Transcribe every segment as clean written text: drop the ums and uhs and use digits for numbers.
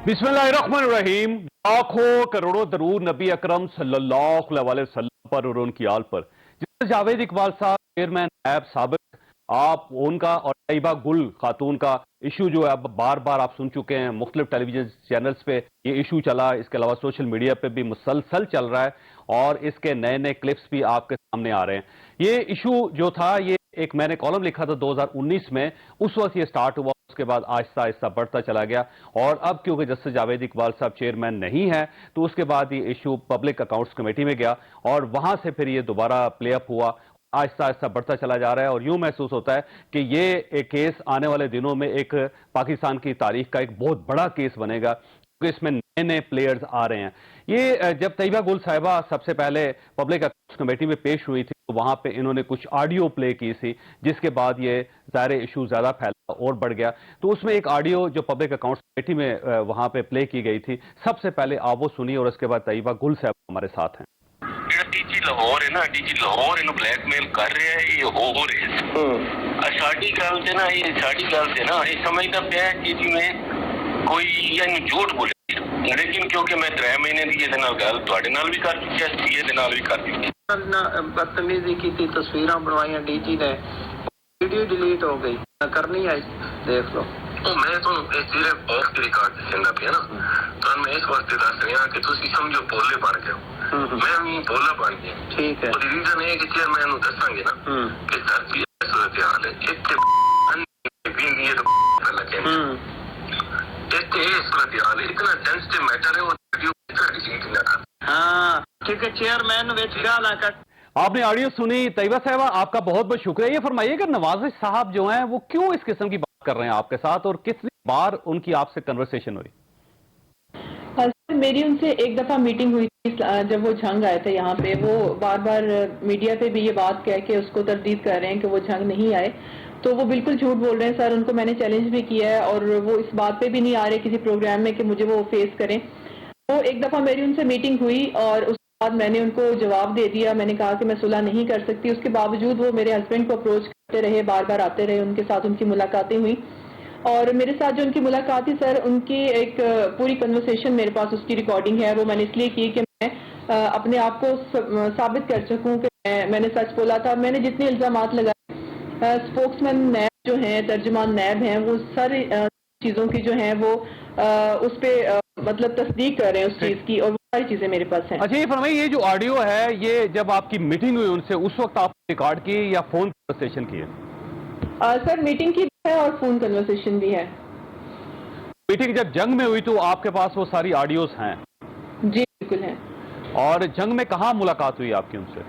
बिस्मिल्लाहिर्रहमानिर्रहीम। लाखों करोड़ों दरूद नबी अकरम सल्लल्लाहु अलैहि वसल्लम पर और उनकी आल पर। जिस जावेद इकबाल साहब चेयरमैन नैब साबिक, आप उनका और तैयबा गुल खातून का इशू जो है अब बार बार आप सुन चुके हैं, मुख्तलिफ टेलीविजन चैनल्स पे ये इशू चला, इसके अलावा सोशल मीडिया पे भी मुसलसल चल रहा है और इसके नए नए क्लिप्स भी आपके सामने आ रहे हैं। ये इशू जो था, ये एक मैंने कॉलम लिखा था 2019 में, उस वक्त ये स्टार्ट हुआ, उसके बाद आहिस्ता आहिस्ता बढ़ता चला गया और अब क्योंकि जस्टिस जावेद इकबाल साहब चेयरमैन नहीं है तो उसके बाद ये इशू पब्लिक अकाउंट्स कमेटी में गया और वहां से फिर ये दोबारा प्ले अप हुआ, आहिस्ता आहिस्ता बढ़ता चला जा रहा है और यूं महसूस होता है कि ये एक केस आने वाले दिनों में एक पाकिस्तान की तारीख का एक बहुत बड़ा केस बनेगा क्योंकि इसमें नए नए प्लेयर्स आ रहे हैं। ये जब तैयबा गुल साहिबा सबसे पहले पब्लिक अकाउंट्स कमेटी में पेश हुई थी तो वहां पे इन्होंने कुछ ऑडियो प्ले की थी, जिसके बाद ये ज़ाहिर इशू ज़्यादा फैला और बढ़ गया। तो उसमें एक ऑडियो जो पब्लिक अकाउंट्स कमेटी में वहां पे प्ले की गई थी, सबसे पहले आप वो सुनिए और उसके बाद तैयबा गुल साहब हमारे साथ हैं। डीजी लाहौर है ना, डीजी लाहौर इन ब्लैकमेल कर रहे हैं, ये हो रहे हैं। साड़ी गल से ना, ये साड़ी गल से ना ये समझदा पिया कि जिवें कोई यानी झूठ बोले, लेकिन क्योंकि मैं 3 महीने की ਇਹਦੇ ਨਾਲ ਗੱਲ ਤੁਹਾਡੇ ਨਾਲ ਵੀ ਕਰ ਚੁੱਕਿਆ ਸੀ, ਇਹਦੇ ਨਾਲ ਵੀ ਕਰ ਦਿੱਤੀ। बदतमीजी की थी, तस्वीरें बनवाई डीजी ने, वीडियो डिलीट हो गई, करनी आई, देख लो। मैं तो सिर्फ ऑफ द रिकॉर्ड कहना पिया ना, तो मैं इस वास्ते दस रहा कि तुम समझो भोले बन गए, मैं भी भोला बन गया। ठीक है, और रीजन है कि चेयरमैन दसांगे ना कि सर की सूरत हाल है इतने सूरत हाल है, इतना सेंसिटिव मैटर है, वो वीडियो इतना डिलीट ना कर। हाँ, क्योंकि चेयरमैन विच गाला कट। आपने ऑडियो सुनी। तैयबा साहबा, आपका बहुत बहुत शुक्रिया। ये फरमाइए कि नवाज साहब जो हैं वो क्यों इस किस्म की बात कर रहे हैं आपके साथ और कितनी बार उनकी आपसे कन्वर्सेशन हुई? मेरी उनसे एक दफा मीटिंग हुई थी जब वो झंग आए थे यहाँ पे। वो बार बार मीडिया पे भी ये बात कह के उसको तरदीद कर रहे हैं कि वो झंग नहीं आए, तो वो बिल्कुल झूठ बोल रहे हैं सर। उनको मैंने चैलेंज भी किया है और वो इस बात पे भी नहीं आ रहे किसी प्रोग्राम में कि मुझे वो फेस करें। तो एक दफा मेरी उनसे मीटिंग हुई और उसके बाद मैंने उनको जवाब दे दिया। मैंने कहा कि मैं सुलह नहीं कर सकती। उसके बावजूद वो मेरे हस्बैंड को अप्रोच करते रहे, बार बार आते रहे, उनके साथ उनकी मुलाकातें हुई और मेरे साथ जो उनकी मुलाकात थी सर, उनकी एक पूरी कन्वर्सेशन मेरे पास उसकी रिकॉर्डिंग है। वो मैंने इसलिए की कि मैं अपने आप को साबित कर सकूं कि मैंने सच बोला था। मैंने जितने इल्जामात लगाए, स्पोक्समैन नैब जो हैं, तर्जुमान नैब हैं, वो सारी चीज़ों की जो हैं वो उस पर मतलब तस्दीक कर रहे हैं उस चीज़ की, और वो सारी चीज़ें मेरे पास हैं। अच्छा, ये फरमाइए, ये जो ऑडियो है ये जब आपकी मीटिंग हुई उनसे उस वक्त आपने रिकॉर्ड की या फोन कन्वर्सेशन की है? सर मीटिंग की है और फोन कन्वर्सेशन भी है। मीटिंग जब जंग में हुई तो आपके पास वो सारी ऑडियोज हैं? जी बिल्कुल है। और जंग में कहाँ मुलाकात हुई आपकी उनसे?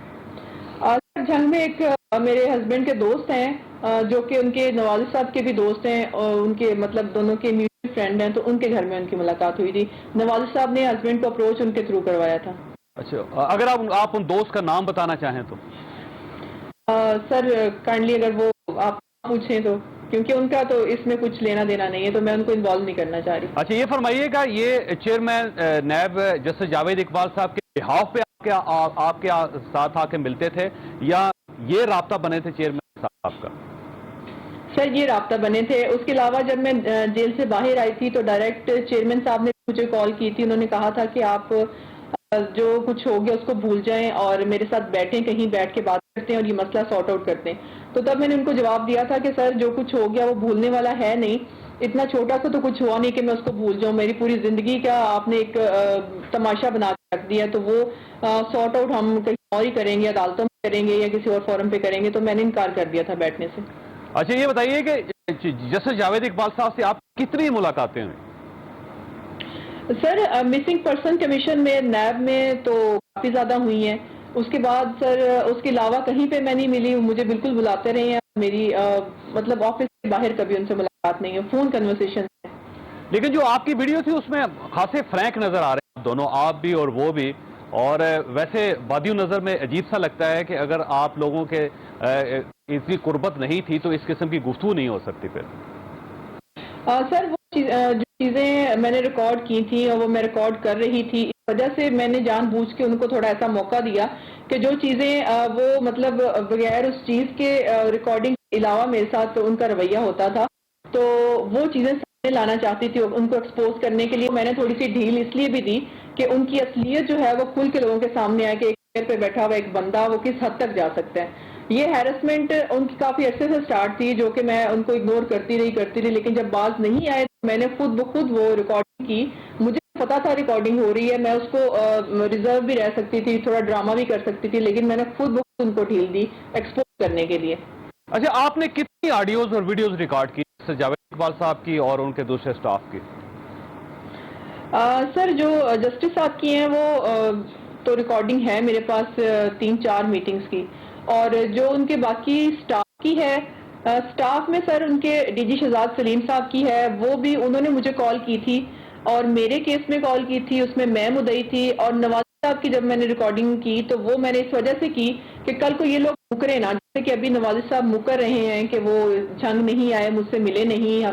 जंग में एक मेरे हस्बैंड के दोस्त हैं जो कि उनके नवाज साहब के भी दोस्त हैं और उनके मतलब दोनों के म्यूचुअल फ्रेंड हैं, तो उनके घर में उनकी मुलाकात हुई थी। नवाज साहब ने हस्बैंड को अप्रोच उनके थ्रू करवाया था। अच्छा, अगर आप उन दोस्त का नाम बताना चाहें तो? सर काइंडली अगर वो आप पूछें तो, क्योंकि उनका तो इसमें कुछ लेना देना नहीं है, तो मैं उनको इन्वॉल्व नहीं करना चाह रही। अच्छा, ये फरमाइएगा, ये chairman NAB justice Javed Iqbal साहब के बिहाफ पे आपके साथ आके मिलते थे या ये राब्ता बने थे चेयरमैन साहब का? सर ये राब्ता बने थे। उसके अलावा जब मैं जेल से बाहर आई थी तो डायरेक्ट चेयरमैन साहब ने मुझे कॉल की थी। उन्होंने कहा था कि आप जो कुछ हो गया उसको भूल जाएं और मेरे साथ बैठें, कहीं बैठ के बात करते हैं और ये मसला सॉर्ट आउट करते हैं। तो तब मैंने उनको जवाब दिया था कि सर जो कुछ हो गया वो भूलने वाला है नहीं, इतना छोटा सा तो कुछ हुआ नहीं कि मैं उसको भूल जाऊं। मेरी पूरी जिंदगी का आपने एक तमाशा बना के रख दिया, तो वो सॉर्ट आउट हम कहीं और ही करेंगे, अदालतों में करेंगे या किसी और फोरम पे करेंगे। तो मैंने इनकार कर दिया था बैठने से। अच्छा, ये बताइए कि जस्टिस जावेद इकबाल साहब से आप कितनी मुलाकातें हुई? सर मिसिंग पर्सन कमीशन में नैब में तो काफ़ी ज़्यादा हुई हैं। उसके बाद सर उसके अलावा कहीं पे मैं नहीं मिली, मुझे बिल्कुल बुलाते रहे हैं। मेरी मतलब ऑफिस के बाहर कभी उनसे मुलाकात नहीं है, फ़ोन कन्वर्सेशन है। लेकिन जो आपकी वीडियो थी उसमें खासे फ्रैंक नज़र आ रहे हैं दोनों, आप भी और वो भी, और वैसे बादियों नज़र में अजीब सा लगता है कि अगर आप लोगों के इतनी कुर्बत नहीं थी तो इस किस्म की गुफ्तगू नहीं हो सकती फिर। सर वो जो चीज़ें मैंने रिकॉर्ड की थी और वो मैं रिकॉर्ड कर रही थी, इस वजह से मैंने जानबूझ के उनको थोड़ा ऐसा मौका दिया कि जो चीज़ें वो मतलब बगैर उस चीज़ के रिकॉर्डिंग के अलावा मेरे साथ उनका रवैया होता था, तो वो चीज़ें لانا چاہتی تھی ان کو ایکسپوز کرنے کے لیے. میں نے تھوڑی سی ڈھیل اس لیے بھی دی کہ ان کی اصلیت جو ہے وہ کھل کے لوگوں کے سامنے آئے کہ ایک چیئر پہ بیٹھا ہوا ایک بندہ وہ کس حد تک جا سکتا ہے. یہ ہیرسمنٹ ان کی کافی عرصے سے سٹارٹ تھی جو کہ میں ان کو اگنور کرتی رہی, لیکن جب باز نہیں آئے تو میں نے خود بخود وہ ریکارڈنگ کی. مجھے پتا تھا ریکارڈنگ ہو رہی ہے, میں اس کو ریزرو بھی رہ سکتی تھی, تھوڑا ڈرامہ بھی کر سکتی تھی, لیکن میں نے خود بخود ان کو ڈھیل دی ایکسپوز کرنے کے لیے. اچھا, آپ نے کتنی آڈیوز اور ویڈیوز ریکارڈ کی جاوید اقبال صاحب کی اور ان کے دوسرے سٹاف کی؟ سر جو جسٹس صاحب کی ہیں وہ تو ریکارڈنگ ہے میرے پاس 3-4 میٹنگز کی, اور جو ان کے باقی سٹاف کی ہے, سٹاف میں سر ان کے ڈی جی شہزاد سلیم صاحب کی ہے, وہ بھی انہوں نے مجھے کال کی تھی اور میرے کیس میں کال کی تھی, اس میں مدعی تھی. اور نواز صاحب کی جب میں نے ریکارڈنگ کی تو وہ میں نے اس وجہ سے کی کہ کل کو یہ لوگ مکرے نا, جیسے کہ ابھی نواز صاحب مکر رہے ہیں کہ وہ جھنگ نہیں آئے, مجھ سے ملے نہیں,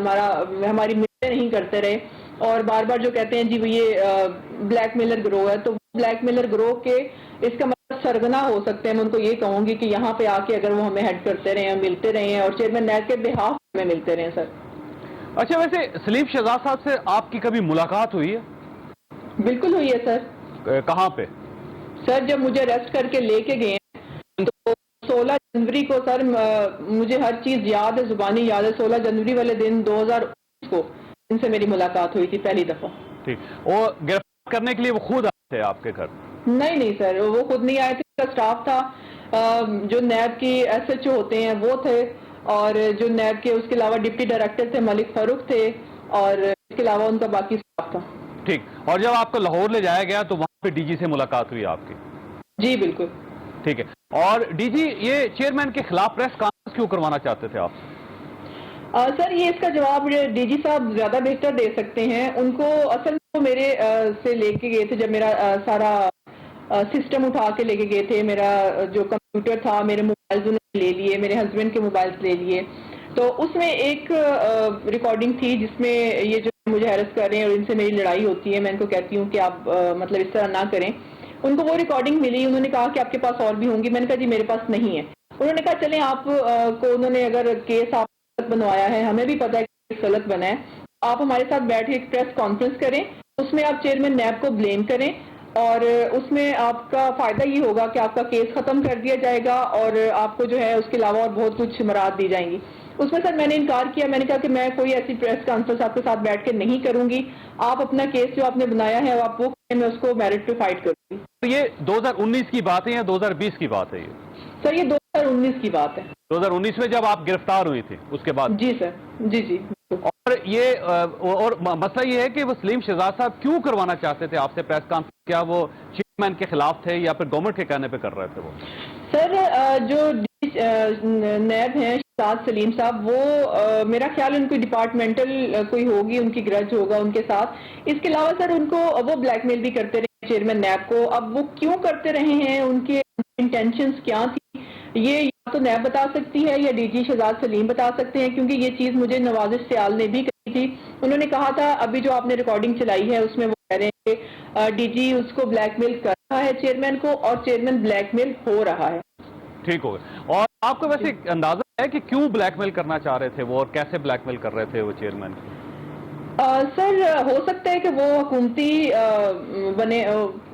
ہماری ملے نہیں کرتے رہے, اور بار بار جو کہتے ہیں جی وہ یہ بلیک میلر گروہ ہے, تو بلیک میلر گروہ کے اس کا مطلب سرگنا ہو سکتے ہیں. میں ان کو یہ کہوں گی کہ یہاں پہ آ کے اگر وہ ہمیں ہیڈ کرتے رہے ہیں, ملتے رہے ہیں, اور چیئرمین نیب کے بہاف میں ملتے رہے ہیں سر. اچھا, ویسے سلیم شہزاد صاحب سے آپ کی کبھی ملاقات ہوئی ہے؟ بالکل ہوئی ہے سر. کہاں پہ؟ سر جب مجھے اریسٹ کر کے لے کے گئے ہیں تو 16 جنوری کو سر مجھے ہر چیز یاد ہے, زبانی یاد ہے. 16 جنوری والے دن 2019 کو ان سے میری ملاقات ہوئی تھی پہلی دفعہ. ٹھیک, اور گرفتار کرنے کے لیے وہ خود آئے تھے آپ کے گھر؟ نہیں سر, وہ خود نہیں آئے تھے, ان کا سٹاف تھا. جو نیب کی ایس ایچ او ہوتے ہیں وہ تھے, اور جو نیب کے اس کے علاوہ ڈپٹی ڈائریکٹر تھے ملک فاروق تھے, اور اس کے علاوہ ان کا باقی سٹاف تھا. ٹھیک, اور جب آپ کو لاہور لے جایا گیا تو وہاں پہ ڈی جی سے ملاقات ہوئی آپ کی؟ جی بالکل. ٹھیک ہے, اور ڈی جی یہ چیئرمین کے خلاف پریس کانفرنس کیوں کروانا چاہتے تھے آپ؟ سر یہ اس کا جواب ڈی جی صاحب زیادہ بہتر دے سکتے ہیں. ان کو اصل میں میرے سے لے کے گئے تھے جب میرا سارا سسٹم اٹھا کے لے کے گئے تھے, میرا جو کمپیوٹر تھا, میرے موبائلز انہوں نے لے لیے, میرے ہسبینڈ کے موبائلز لے لیے, تو اس میں ایک ریکارڈنگ تھی جس میں یہ جو مجھے ہیرس کر رہے ہیں اور ان سے میری لڑائی ہوتی ہے, میں ان کو کہتی ہوں کہ آپ مطلب اس طرح نہ کریں. ان کو وہ ریکارڈنگ ملی, انہوں نے کہا کہ آپ کے پاس اور بھی ہوں گی. میں نے کہا جی میرے پاس نہیں ہے. انہوں نے کہا چلیں آپ کو, انہوں نے اگر کیس آپ بنوایا ہے, ہمیں بھی پتا ہے کہ کیس غلط بنا ہے, آپ ہمارے ساتھ بیٹھ کے ایک پریس کانفرنس کریں, اس میں آپ چیئرمین نیب کو بلیم کریں, اور اس میں آپ کا فائدہ یہ ہوگا کہ آپ کا کیس ختم کر دیا جائے گا, اور آپ کو جو ہے اس کے علاوہ اور بہت کچھ مراد دی جائیں گی. اس میں سر میں نے انکار کیا, میں نے کہا کہ میں کوئی ایسی پریس کانفرنس آپ کے ساتھ بیٹھ کے نہیں کروں گی, آپ اپنا کیس جو آپ نے بنایا ہے آپ وہ میں اس کو میرٹ پہ فائٹ کروں گی. یہ 2019 کی بات ہے یا 2020 کی بات ہے یہ؟ سر یہ 2019 کی بات ہے. 2019 میں جب آپ گرفتار ہوئی تھی اس کے بعد؟ جی سر, جی. اور یہ اور مسئلہ یہ ہے کہ وہ سلیم شہزاد صاحب کیوں کروانا چاہتے تھے آپ سے پریس کانفرنس؟ کیا وہ چیئرمین کے خلاف تھے یا پھر گورنمنٹ کے کہنے پہ کر رہے تھے وہ؟ سر جو نیب ہیں شہزاد سلیم صاحب, وہ میرا خیال ان کی ڈپارٹمنٹل کوئی ہوگی, ان کی گرج ہوگا ان کے ساتھ. اس کے علاوہ سر ان کو وہ بلیک میل بھی کرتے رہے چیئرمین نیب کو. اب وہ کیوں کرتے رہے ہیں, ان کے انٹینشنز کیا تھی, یہ یا تو نیب بتا سکتی ہے یا ڈی جی شہزاد سلیم بتا سکتے ہیں, کیونکہ یہ چیز مجھے نوازش سیال نے بھی کہی تھی. انہوں نے کہا تھا ابھی جو آپ نے ریکارڈنگ چلائی ہے اس میں وہ کہہ رہے ہیں کہ ڈی جی اس کو بلیک میل کر رہا ہے چیئرمین کو, اور چیئرمین بلیک میل ہو رہا ہے. ٹھیک ہو گیا. اور آپ کو ویسے اندازہ ہے کہ کیوں بلیک میل کرنا چاہ رہے تھے وہ, اور کیسے بلیک میل کر رہے تھے وہ چیئرمین؟ سر ہو سکتا ہے کہ وہ حکومتی بنے,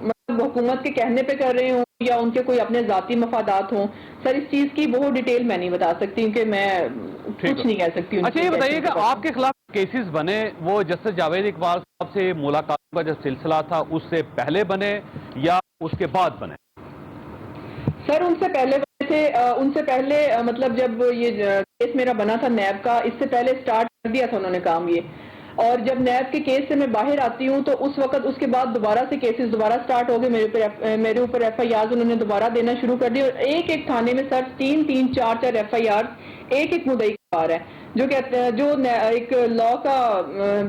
مطلب حکومت کے کہنے پہ کر رہے ہوں, یا ان کے کوئی اپنے ذاتی مفادات ہوں. سر اس چیز کی بہت ڈیٹیل میں نہیں بتا سکتی کیونکہ میں کچھ نہیں کہہ سکتی. اچھا یہ بتائیے کہ آپ کے خلاف کیسز بنے وہ جسٹس جاوید اقبال صاحب سے ملاقاتوں کا جو سلسلہ تھا اس سے پہلے بنے یا اس کے بعد بنے؟ سر ان سے پہلے بنے تھے, ان سے پہلے مطلب جب یہ کیس میرا بنا تھا نیب کا, اس سے پہلے سٹارٹ کر دیا تھا انہوں نے کام یہ. اور جب نیب کے کیس سے میں باہر آتی ہوں تو اس وقت اس کے بعد دوبارہ سے کیسز دوبارہ سٹارٹ ہو گئے, میرے اوپر ایف آئی آرز انہوں نے دوبارہ دینا شروع کر دی, اور ایک ایک تھانے میں سر 3 4 ایف آئی آرز ایک مدعی کا بار ہے, جو کہتے ہیں جو ایک لا کا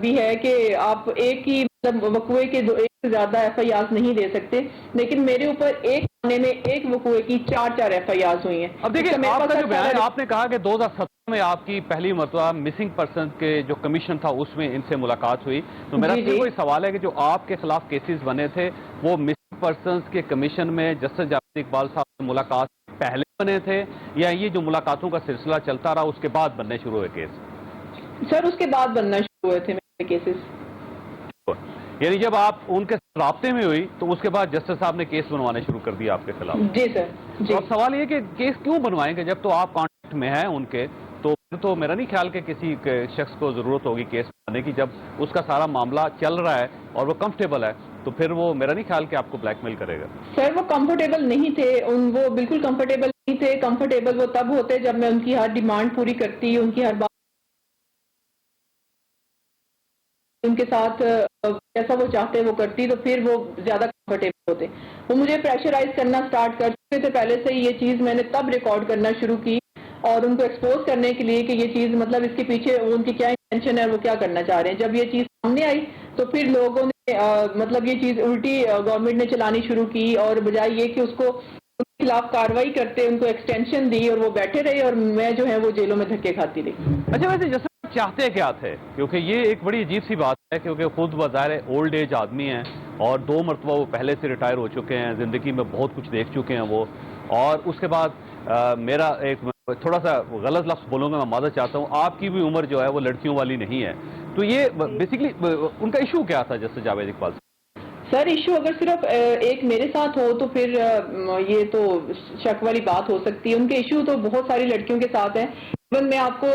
بھی ہے کہ آپ ایک ہی مطلب وقوعے کے ایک سے زیادہ ایف آئی آرز نہیں دے سکتے, لیکن میرے اوپر ایک تھانے میں ایک وقوعے کی 4 ایف آئی آرز ہوئی ہیں. اب دیکھیں آپ کا جو بیان ہے, آپ نے کہا کہ 2017 میں آپ کی پہلی مرتبہ مسنگ پرسن کے جو کمیشن تھا اس میں ان سے ملاقات ہوئی, تو میرا کوئی سوال ہے کہ جو آپ کے خلاف کیسز بنے تھے وہ مسنگ پرسنز کے کمیشن میں جسٹس جاوید اقبال صاحب سے ملاقات پہلے بنے تھے, یا یہ جو ملاقاتوں کا سلسلہ چلتا رہا اس کے بعد بننے شروع ہوئے کیس؟ سر اس کے بعد بننا شروع ہوئے تھے. केसेस। यानी जब आप उनके रابطے में हुई तो उसके बाद जस्टिस साहब ने केस बनवाने शुरू कर दिया आपके खिलाफ? जी सर जी। तो अब सवाल ये कि केस क्यों बनवाएंगे जब तो आप कांटेक्ट में हैं उनके, तो फिर तो मेरा नहीं ख्याल कि किसी शख्स को जरूरत होगी केस बनाने की। जब उसका सारा मामला चल रहा है और वो कंफर्टेबल है तो फिर वो मेरा नहीं ख्याल कि आपको ब्लैकमेल करेगा। सर वो कंफर्टेबल नहीं थे, वो बिल्कुल कंफर्टेबल नहीं थे। कंफर्टेबल वो तब होते जब मैं उनकी हर डिमांड पूरी करती, उनकी हर बात उनके साथ जैसा वो चाहते वो करती, तो फिर वो ज्यादा कंफर्टेबल होते। वो मुझे प्रेशराइज करना स्टार्ट कर चुके थे पहले से ही। ये चीज मैंने तब रिकॉर्ड करना शुरू की और उनको एक्सपोज करने के लिए कि ये चीज मतलब इसके पीछे उनकी क्या इंटेंशन है, वो क्या करना चाह रहे हैं। जब ये चीज सामने आई तो फिर लोगों ने मतलब ये चीज उल्टी गवर्नमेंट ने चलानी शुरू की, और बजाय ये कि उसको उनके खिलाफ कार्रवाई करते उनको एक्सटेंशन दी और वो बैठे रहे और मैं जो है वो जेलों में धक्के खाती रही। अच्छा, वैसे जैसे चाहते क्या थे, क्योंकि ये एक बड़ी अजीब सी बात है, क्योंकि खुद बज़ाहिर ओल्ड एज आदमी हैं और 2 मरतबा वो पहले से रिटायर हो चुके हैं, ज़िंदगी में बहुत कुछ देख चुके हैं वो। और उसके बाद मेरा एक थोड़ा सा गलत लफ्ज़ बोलूँगा, मैं माज़रत चाहता हूँ, आपकी भी उम्र जो है वो लड़कियों वाली नहीं है। तो ये बेसिकली उनका इशू क्या था जैसे जावेद इकबाल? सर इशू अगर सिर्फ एक मेरे साथ हो तो फिर ये तो शक वाली बात हो सकती है। उनके इशू तो बहुत सारी लड़कियों के साथ हैं। इवन मैं आपको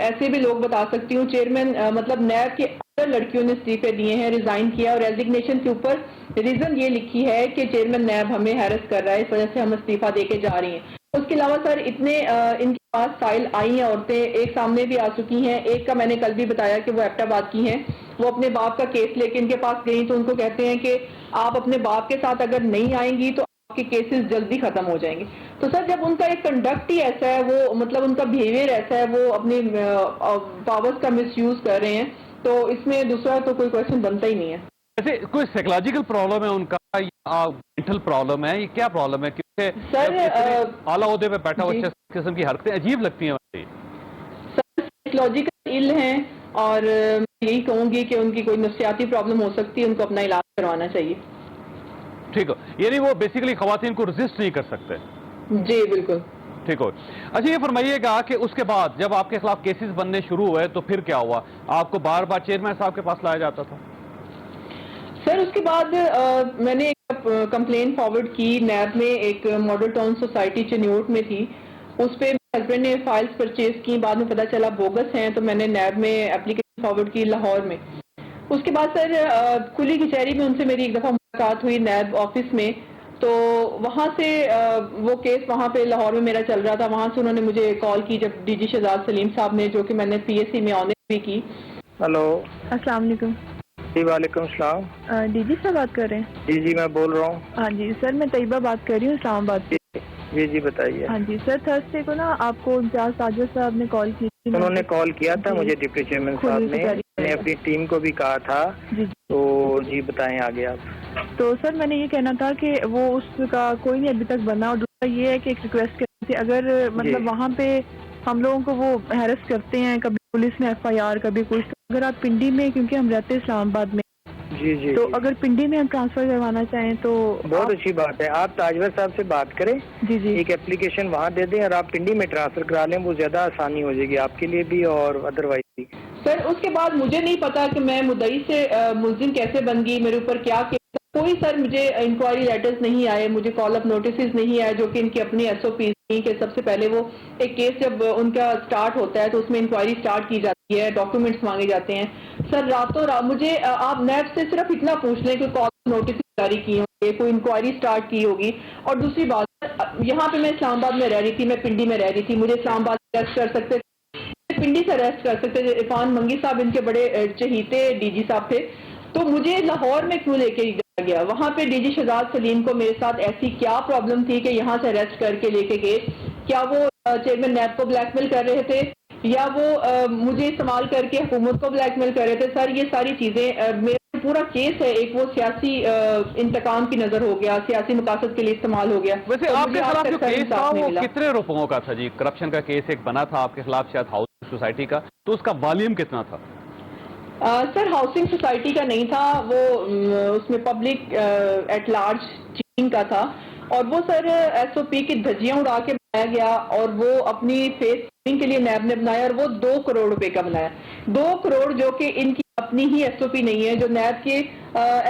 ऐसे भी लोग बता सकती हूँ, चेयरमैन मतलब नैब के अंदर लड़कियों ने इस्तीफे दिए हैं, रिजाइन किया, और रेजिग्नेशन के ऊपर रीजन ये लिखी है कि चेयरमैन नैब हमें हैरेस कर रहा है, इस वजह से हम इस्तीफा दे के जा रही हैं। उसके अलावा सर इतने इनके पास फाइल आई हैं औरतें, एक सामने भी आ चुकी हैं। एक का मैंने कल भी बताया कि वो एबटाबाद की हैं। वो अपने बाप का केस लेके इनके पास गई तो उनको कहते हैं कि आप अपने बाप के साथ अगर नहीं आएंगी तो आपके केसेस जल्दी खत्म हो जाएंगे। तो सर जब उनका एक कंडक्ट ही ऐसा है, वो मतलब उनका बिहेवियर ऐसा है, वो अपने पावर्स का मिसयूज कर रहे हैं, तो इसमें दूसरा तो कोई क्वेश्चन बनता ही नहीं है। वैसे कोई साइकोलॉजिकल प्रॉब्लम है उनका या मेंटल प्रॉब्लम है, ये क्या प्रॉब्लम है? क्योंकि सर आला ओहदे पे बैठा हुआ इस किस्म की हरकतें अजीब लगती हैं। सर साइकोलॉजिकल इल हैं और यही कहूंगी कि उनकी कोई नफ्सियाती प्रॉब्लम हो सकती है, उनको अपना इलाज करवाना चाहिए। ठीक हो, यानी वो बेसिकली खवातीन को रेजिस्ट नहीं कर सकते? जी बिल्कुल। ठीक हो। अच्छा, ये फरमाइएगा कि उसके बाद जब आपके खिलाफ केसेस बनने शुरू हुए तो फिर क्या हुआ? आपको बार बार चेयरमैन साहब के पास लाया जाता था? सर उसके बाद मैंने एक कंप्लेन फॉरवर्ड की नैब में, एक मॉडल टाउन सोसाइटी चन्योट में थी, उस पर मेरे हस्बैंड ने फाइल्स परचेज की, बाद में पता चला बोगस हैं, तो मैंने नैब में एप्लीकेशन फॉरवर्ड की लाहौर में। उसके बाद सर खुली कचहरी में उनसे मेरी एक दफ़ा मुलाकात हुई नैब ऑफिस में, तो वहाँ से वो केस वहाँ पे लाहौर में मेरा चल रहा था, वहाँ से उन्होंने मुझे कॉल की जब डीजी शहजाद सलीम साहब ने, जो कि मैंने पीएससी में ऑनर भी की। हेलो, अस्सलाम वालेकुम। जी वालेकुम सलाम। डीजी साहब बात कर रहे हैं? जी मैं बोल रहा हूँ। हाँ जी सर, मैं तैयबा बात कर रही हूँ इस्लामाबाद से। जी बताइए। हाँ जी सर, थर्सडे को ना आपको इम्तियाज साजिद साहब ने कॉल की थी। उन्होंने कॉल किया था मुझे, डिप्टी चेयरमैन साहब ने। मैंने अपनी टीम को भी कहा था। तो जी बताएं आगे आप। तो सर मैंने ये कहना था कि वो उसका कोई नहीं अभी तक बना, और दूसरा ये है कि एक रिक्वेस्ट करनी थी, अगर मतलब वहाँ पे हम लोगों को वो हैरेस करते हैं, कभी पुलिस में FIR, कभी कुछ, तो अगर आप पिंडी में, क्योंकि हम रहते हैं इस्लामाबाद में, जी तो अगर पिंडी में हम ट्रांसफर करवाना चाहें तो बहुत अच्छी बात है। आप ताजवर साहब से बात करें, जी एक एप्लीकेशन वहाँ दे दें और आप पिंडी में ट्रांसफर करा लें, वो ज्यादा आसानी हो जाएगी आपके लिए भी और अदरवाइज भी। सर उसके बाद मुझे नहीं पता कि मैं मुद्दई से मुलजिम कैसे बन गई, मेरे ऊपर क्या केस, कोई सर मुझे इंक्वायरी लेटर्स नहीं आए, मुझे कॉल अप नोटिस नहीं आए, जो कि इनकी अपनी SOP थी कि सबसे पहले वो एक केस जब उनका स्टार्ट होता है तो उसमें इंक्वायरी स्टार्ट की जाती है, डॉक्यूमेंट्स मांगे जाते हैं। सर रातों रात मुझे आप नैब से सिर्फ इतना पूछ लें कि कॉल नोटिस जारी की होंगे, कोई इंक्वायरी स्टार्ट की होगी। और दूसरी बात, यहाँ पे मैं इस्लामाबाद में रह रही थी, मैं पिंडी में रह रही थी, मुझे इस्लामाबाद से अरेस्ट कर सकते थे, पिंडी से अरेस्ट कर सकते थे। इरफान मंगी साहब इनके बड़े चहीते डीजी साहब थे, तो मुझे लाहौर में क्यों लेके गया? वहाँ पे डीजी शहजाद सलीम को मेरे साथ ऐसी क्या प्रॉब्लम थी कि यहाँ से अरेस्ट करके लेके गए? क्या वो चेयरमैन नैब को ब्लैकमेल कर रहे थे, या वो मुझे इस्तेमाल करके हुकूमत को ब्लैकमेल कर रहे थे? सर ये सारी चीजें, मेरा पूरा केस है एक, वो सियासी इंतकाम की नजर हो गया, सियासी मकासद के लिए इस्तेमाल हो गया। वैसे आपके खिलाफ जो केस था वो कितने रुपयों का था जी? करप्शन का केस एक बना था आपके खिलाफ शायद हाउसिंग सोसाइटी का, तो उसका वॉल्यूम कितना था? सर हाउसिंग सोसाइटी का नहीं था वो, उसमें पब्लिक एट लार्ज चीटिंग का था, और वो सर SOP की धज्जियां उड़ा के बनाया गया, और वो अपनी फेस के लिए नैब ने बनाया, और वो 2 करोड़ रुपए का बनाया। 2 करोड़ जो कि इनकी अपनी ही एसओपी नहीं है, जो नैब के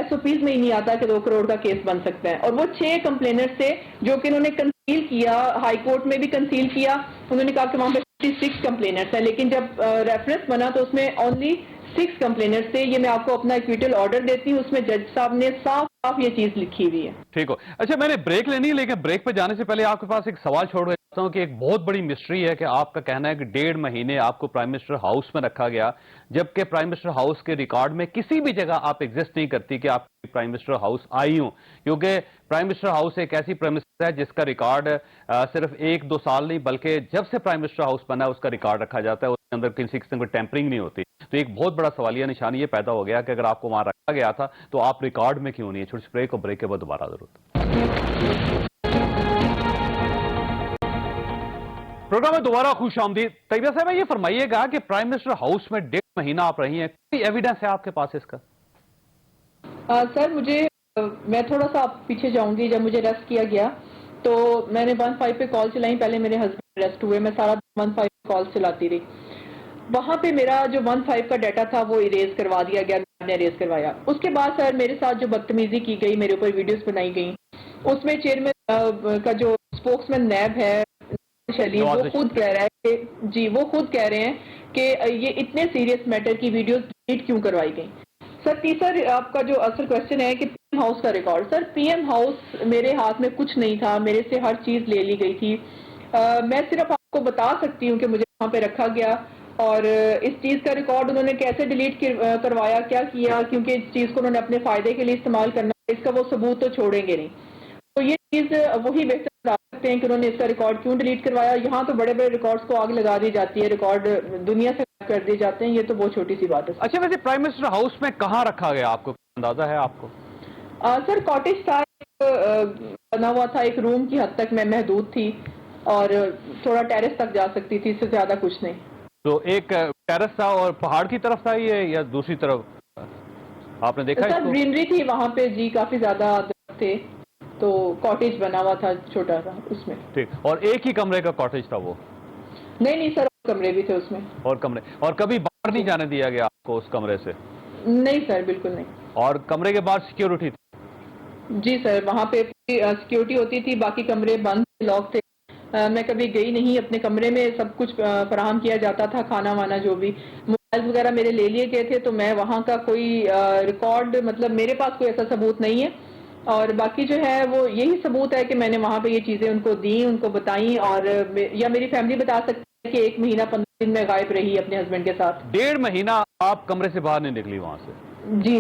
एसओपीज में ही नहीं आता कि 2 करोड़ का केस बन सकता है। और वो 6 कंप्लेनर्स थे जो कि उन्होंने कंसील किया, हाई कोर्ट में भी कंसील किया। उन्होंने कहा कि वहाँ पे 56 कंप्लेनर्स है, लेकिन जब रेफरेंस बना तो उसमें ओनली 6 कंप्लेनर्स थे। ये मैं आपको अपना इक्विटल ऑर्डर देती हूँ, उसमें जज साहब ने साफ साफ ये चीज लिखी हुई है। ठीक हो। अच्छा, मैंने ब्रेक लेनी है, लेकिन ब्रेक पे जाने से पहले आपके पास एक सवाल छोड़ देता हूं कि एक बहुत बड़ी मिस्ट्री है कि आपका कहना है कि 1.5 महीने आपको प्राइम मिनिस्टर हाउस में रखा गया, जबकि प्राइम मिनिस्टर हाउस के रिकॉर्ड में किसी भी जगह आप एग्जिस्ट नहीं करती कि आप प्राइम मिनिस्टर हाउस आई हूं, क्योंकि प्राइम मिनिस्टर हाउस एक ऐसी प्रेमिस है जिसका रिकॉर्ड सिर्फ 1-2 साल नहीं बल्कि जब से प्राइम मिनिस्टर हाउस बना है उसका रिकॉर्ड रखा जाता है, उसके अंदर किसी किस्म की टेम्परिंग नहीं होती। तो एक बहुत बड़ा सवालिया निशान ये पैदा हो गया कि अगर आपको वहां रखा गया था तो आप रिकॉर्ड में क्यों नहीं है। छोटी सी ब्रेक, और ब्रेक के बाद दोबारा जरूर प्रोग्राम में दोबारा खुश आमदीद। तैयबा साहब, ये फरमाइएगा कि प्राइम मिनिस्टर हाउस में 1.5 महीना आप रही हैं, कोई एविडेंस है आपके पास इसका? सर मैं थोड़ा सा पीछे जाऊंगी। जब मुझे अरेस्ट किया गया तो मैंने 15 पे कॉल चलाई, पहले मेरे हस्बैंड अरेस्ट हुए, मैं सारा 15 कॉल चलाती रही। वहां पे मेरा जो 15 का डाटा था वो इरेज करवा दिया गया, मैंने इरेज करवाया। उसके बाद सर मेरे साथ जो बदतमीजी की गई, मेरे ऊपर वीडियोस बनाई गई, उसमें चेयरमैन का जो स्पोक्समैन नैब है शली, वो खुद कह रहा है कि जी, वो खुद कह रहे हैं कि ये इतने सीरियस मैटर की वीडियोस डिलीट क्यों करवाई गई। सर तीसरा आपका जो असल क्वेश्चन है कि पीएम हाउस का रिकॉर्ड, सर पीएम हाउस मेरे हाथ में कुछ नहीं था, मेरे से हर चीज ले ली गई थी। मैं सिर्फ आपको बता सकती हूँ कि मुझे वहाँ पे रखा गया, और इस चीज का रिकॉर्ड उन्होंने कैसे डिलीट करवाया, क्या किया, क्योंकि इस चीज को उन्होंने अपने फायदे के लिए इस्तेमाल करना, इसका वो सबूत तो छोड़ेंगे नहीं। तो ये चीज वही बेहतर बता सकते हैं कि उन्होंने इसका रिकॉर्ड क्यों डिलीट करवाया। यहाँ तो बड़े बड़े रिकॉर्ड्स को आग लगा दी जाती है, रिकॉर्ड दुनिया से कर दिए जाते हैं, ये तो बहुत छोटी सी बात है। अच्छा, वैसे प्राइम मिनिस्टर हाउस में कहाँ रखा गया, आपको अंदाजा है आपको? सर कॉटेज था, बना हुआ था, एक रूम की हद तक मैं महदूद थी और थोड़ा टेरेस तक जा सकती थी, इससे ज्यादा कुछ नहीं। तो एक टेरेस था और पहाड़ की तरफ था ये, या दूसरी तरफ आपने देखा? सर ग्रीनरी थी वहाँ पे जी, काफी ज्यादा दरख्त थे, तो कॉटेज बना हुआ था छोटा सा उसमें। ठीक, और एक ही कमरे का कॉटेज था वो? नहीं सर, कमरे भी थे उसमें। और कमरे, और कभी बाहर नहीं जाने दिया गया आपको उस कमरे से? नहीं सर, बिल्कुल नहीं। और कमरे के बाहर सिक्योरिटी थी? जी सर, वहाँ पे सिक्योरिटी होती थी, बाकी कमरे बंद लॉक थे। मैं कभी गई नहीं, अपने कमरे में सब कुछ फराहम किया जाता था, खाना वाना जो भी। मोबाइल वगैरह मेरे ले लिए गए थे, तो मैं वहाँ का कोई रिकॉर्ड, मतलब मेरे पास कोई ऐसा सबूत नहीं है। और बाकी जो है वो यही सबूत है कि मैंने वहाँ पे ये चीजें उनको दी, उनको बताई, और या मेरी फैमिली बता सकती है कि 1 महीना 15 दिन में गायब रही अपने हस्बैंड के साथ। 1.5 महीना आप कमरे से बाहर नहीं निकली वहां से? जी।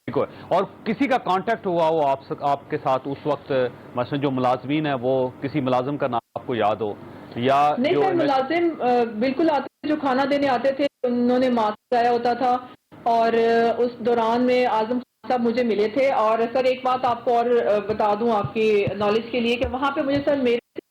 ठीक है। और किसी का कांटेक्ट हुआ वो आपके साथ उस वक्त, मसलन जो मुलाजमीन है, वो किसी मुलाजिम का नाम आपको याद हो? या नहीं जो सर, मुलाजिम बिल्कुल आते थे, जो खाना देने आते थे, उन्होंने मास्क लगाया होता था, और उस दौरान में आजम साहब मुझे मिले थे। और सर एक बात आपको और बता दूं आपकी नॉलेज के लिए, कि वहाँ पे मुझे सर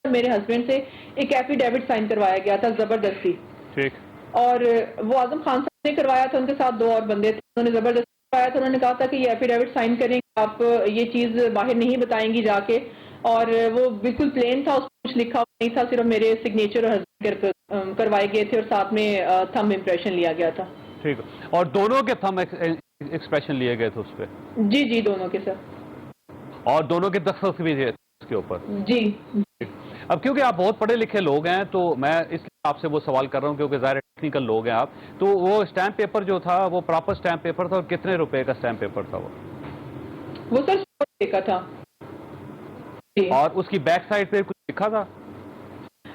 मेरे हस्बैंड से एक एफिडेविट साइन करवाया गया था जबरदस्ती। ठीक। और वो आजम खान साहब ने करवाया था, उनके साथ 2 और बंदे थे, उन्होंने जबरदस्ती करवाया था। उन्होंने कहा था कि ये एफिडेविट साइन करेंगे, आप ये चीज बाहर नहीं बताएंगी जाके। और वो बिल्कुल प्लेन था, उसमें कुछ लिखा नहीं था, सिर्फ मेरे सिग्नेचर और हस्बैंड करवाए गए थे, और साथ में थंब इम्प्रेशन लिया गया था। ठीक। और दोनों के थंब एक्सप्रेशन लिए गए थे उस पर? जी जी, दोनों के सर। और दोनों के दस्तखत भी थे उसके ऊपर? जी। अब क्योंकि आप बहुत पढ़े लिखे लोग हैं, तो मैं इसलिए आपसे वो सवाल कर रहा हूँ, क्योंकि ज़ाहिर टेक्निकल लोग हैं आप, तो वो स्टैम्प पेपर जो था वो प्रॉपर स्टैम्प पेपर था, और कितने रुपए का स्टैम्प पेपर था वो सर 100 रुपए का था। और उसकी बैक साइड पे कुछ लिखा था?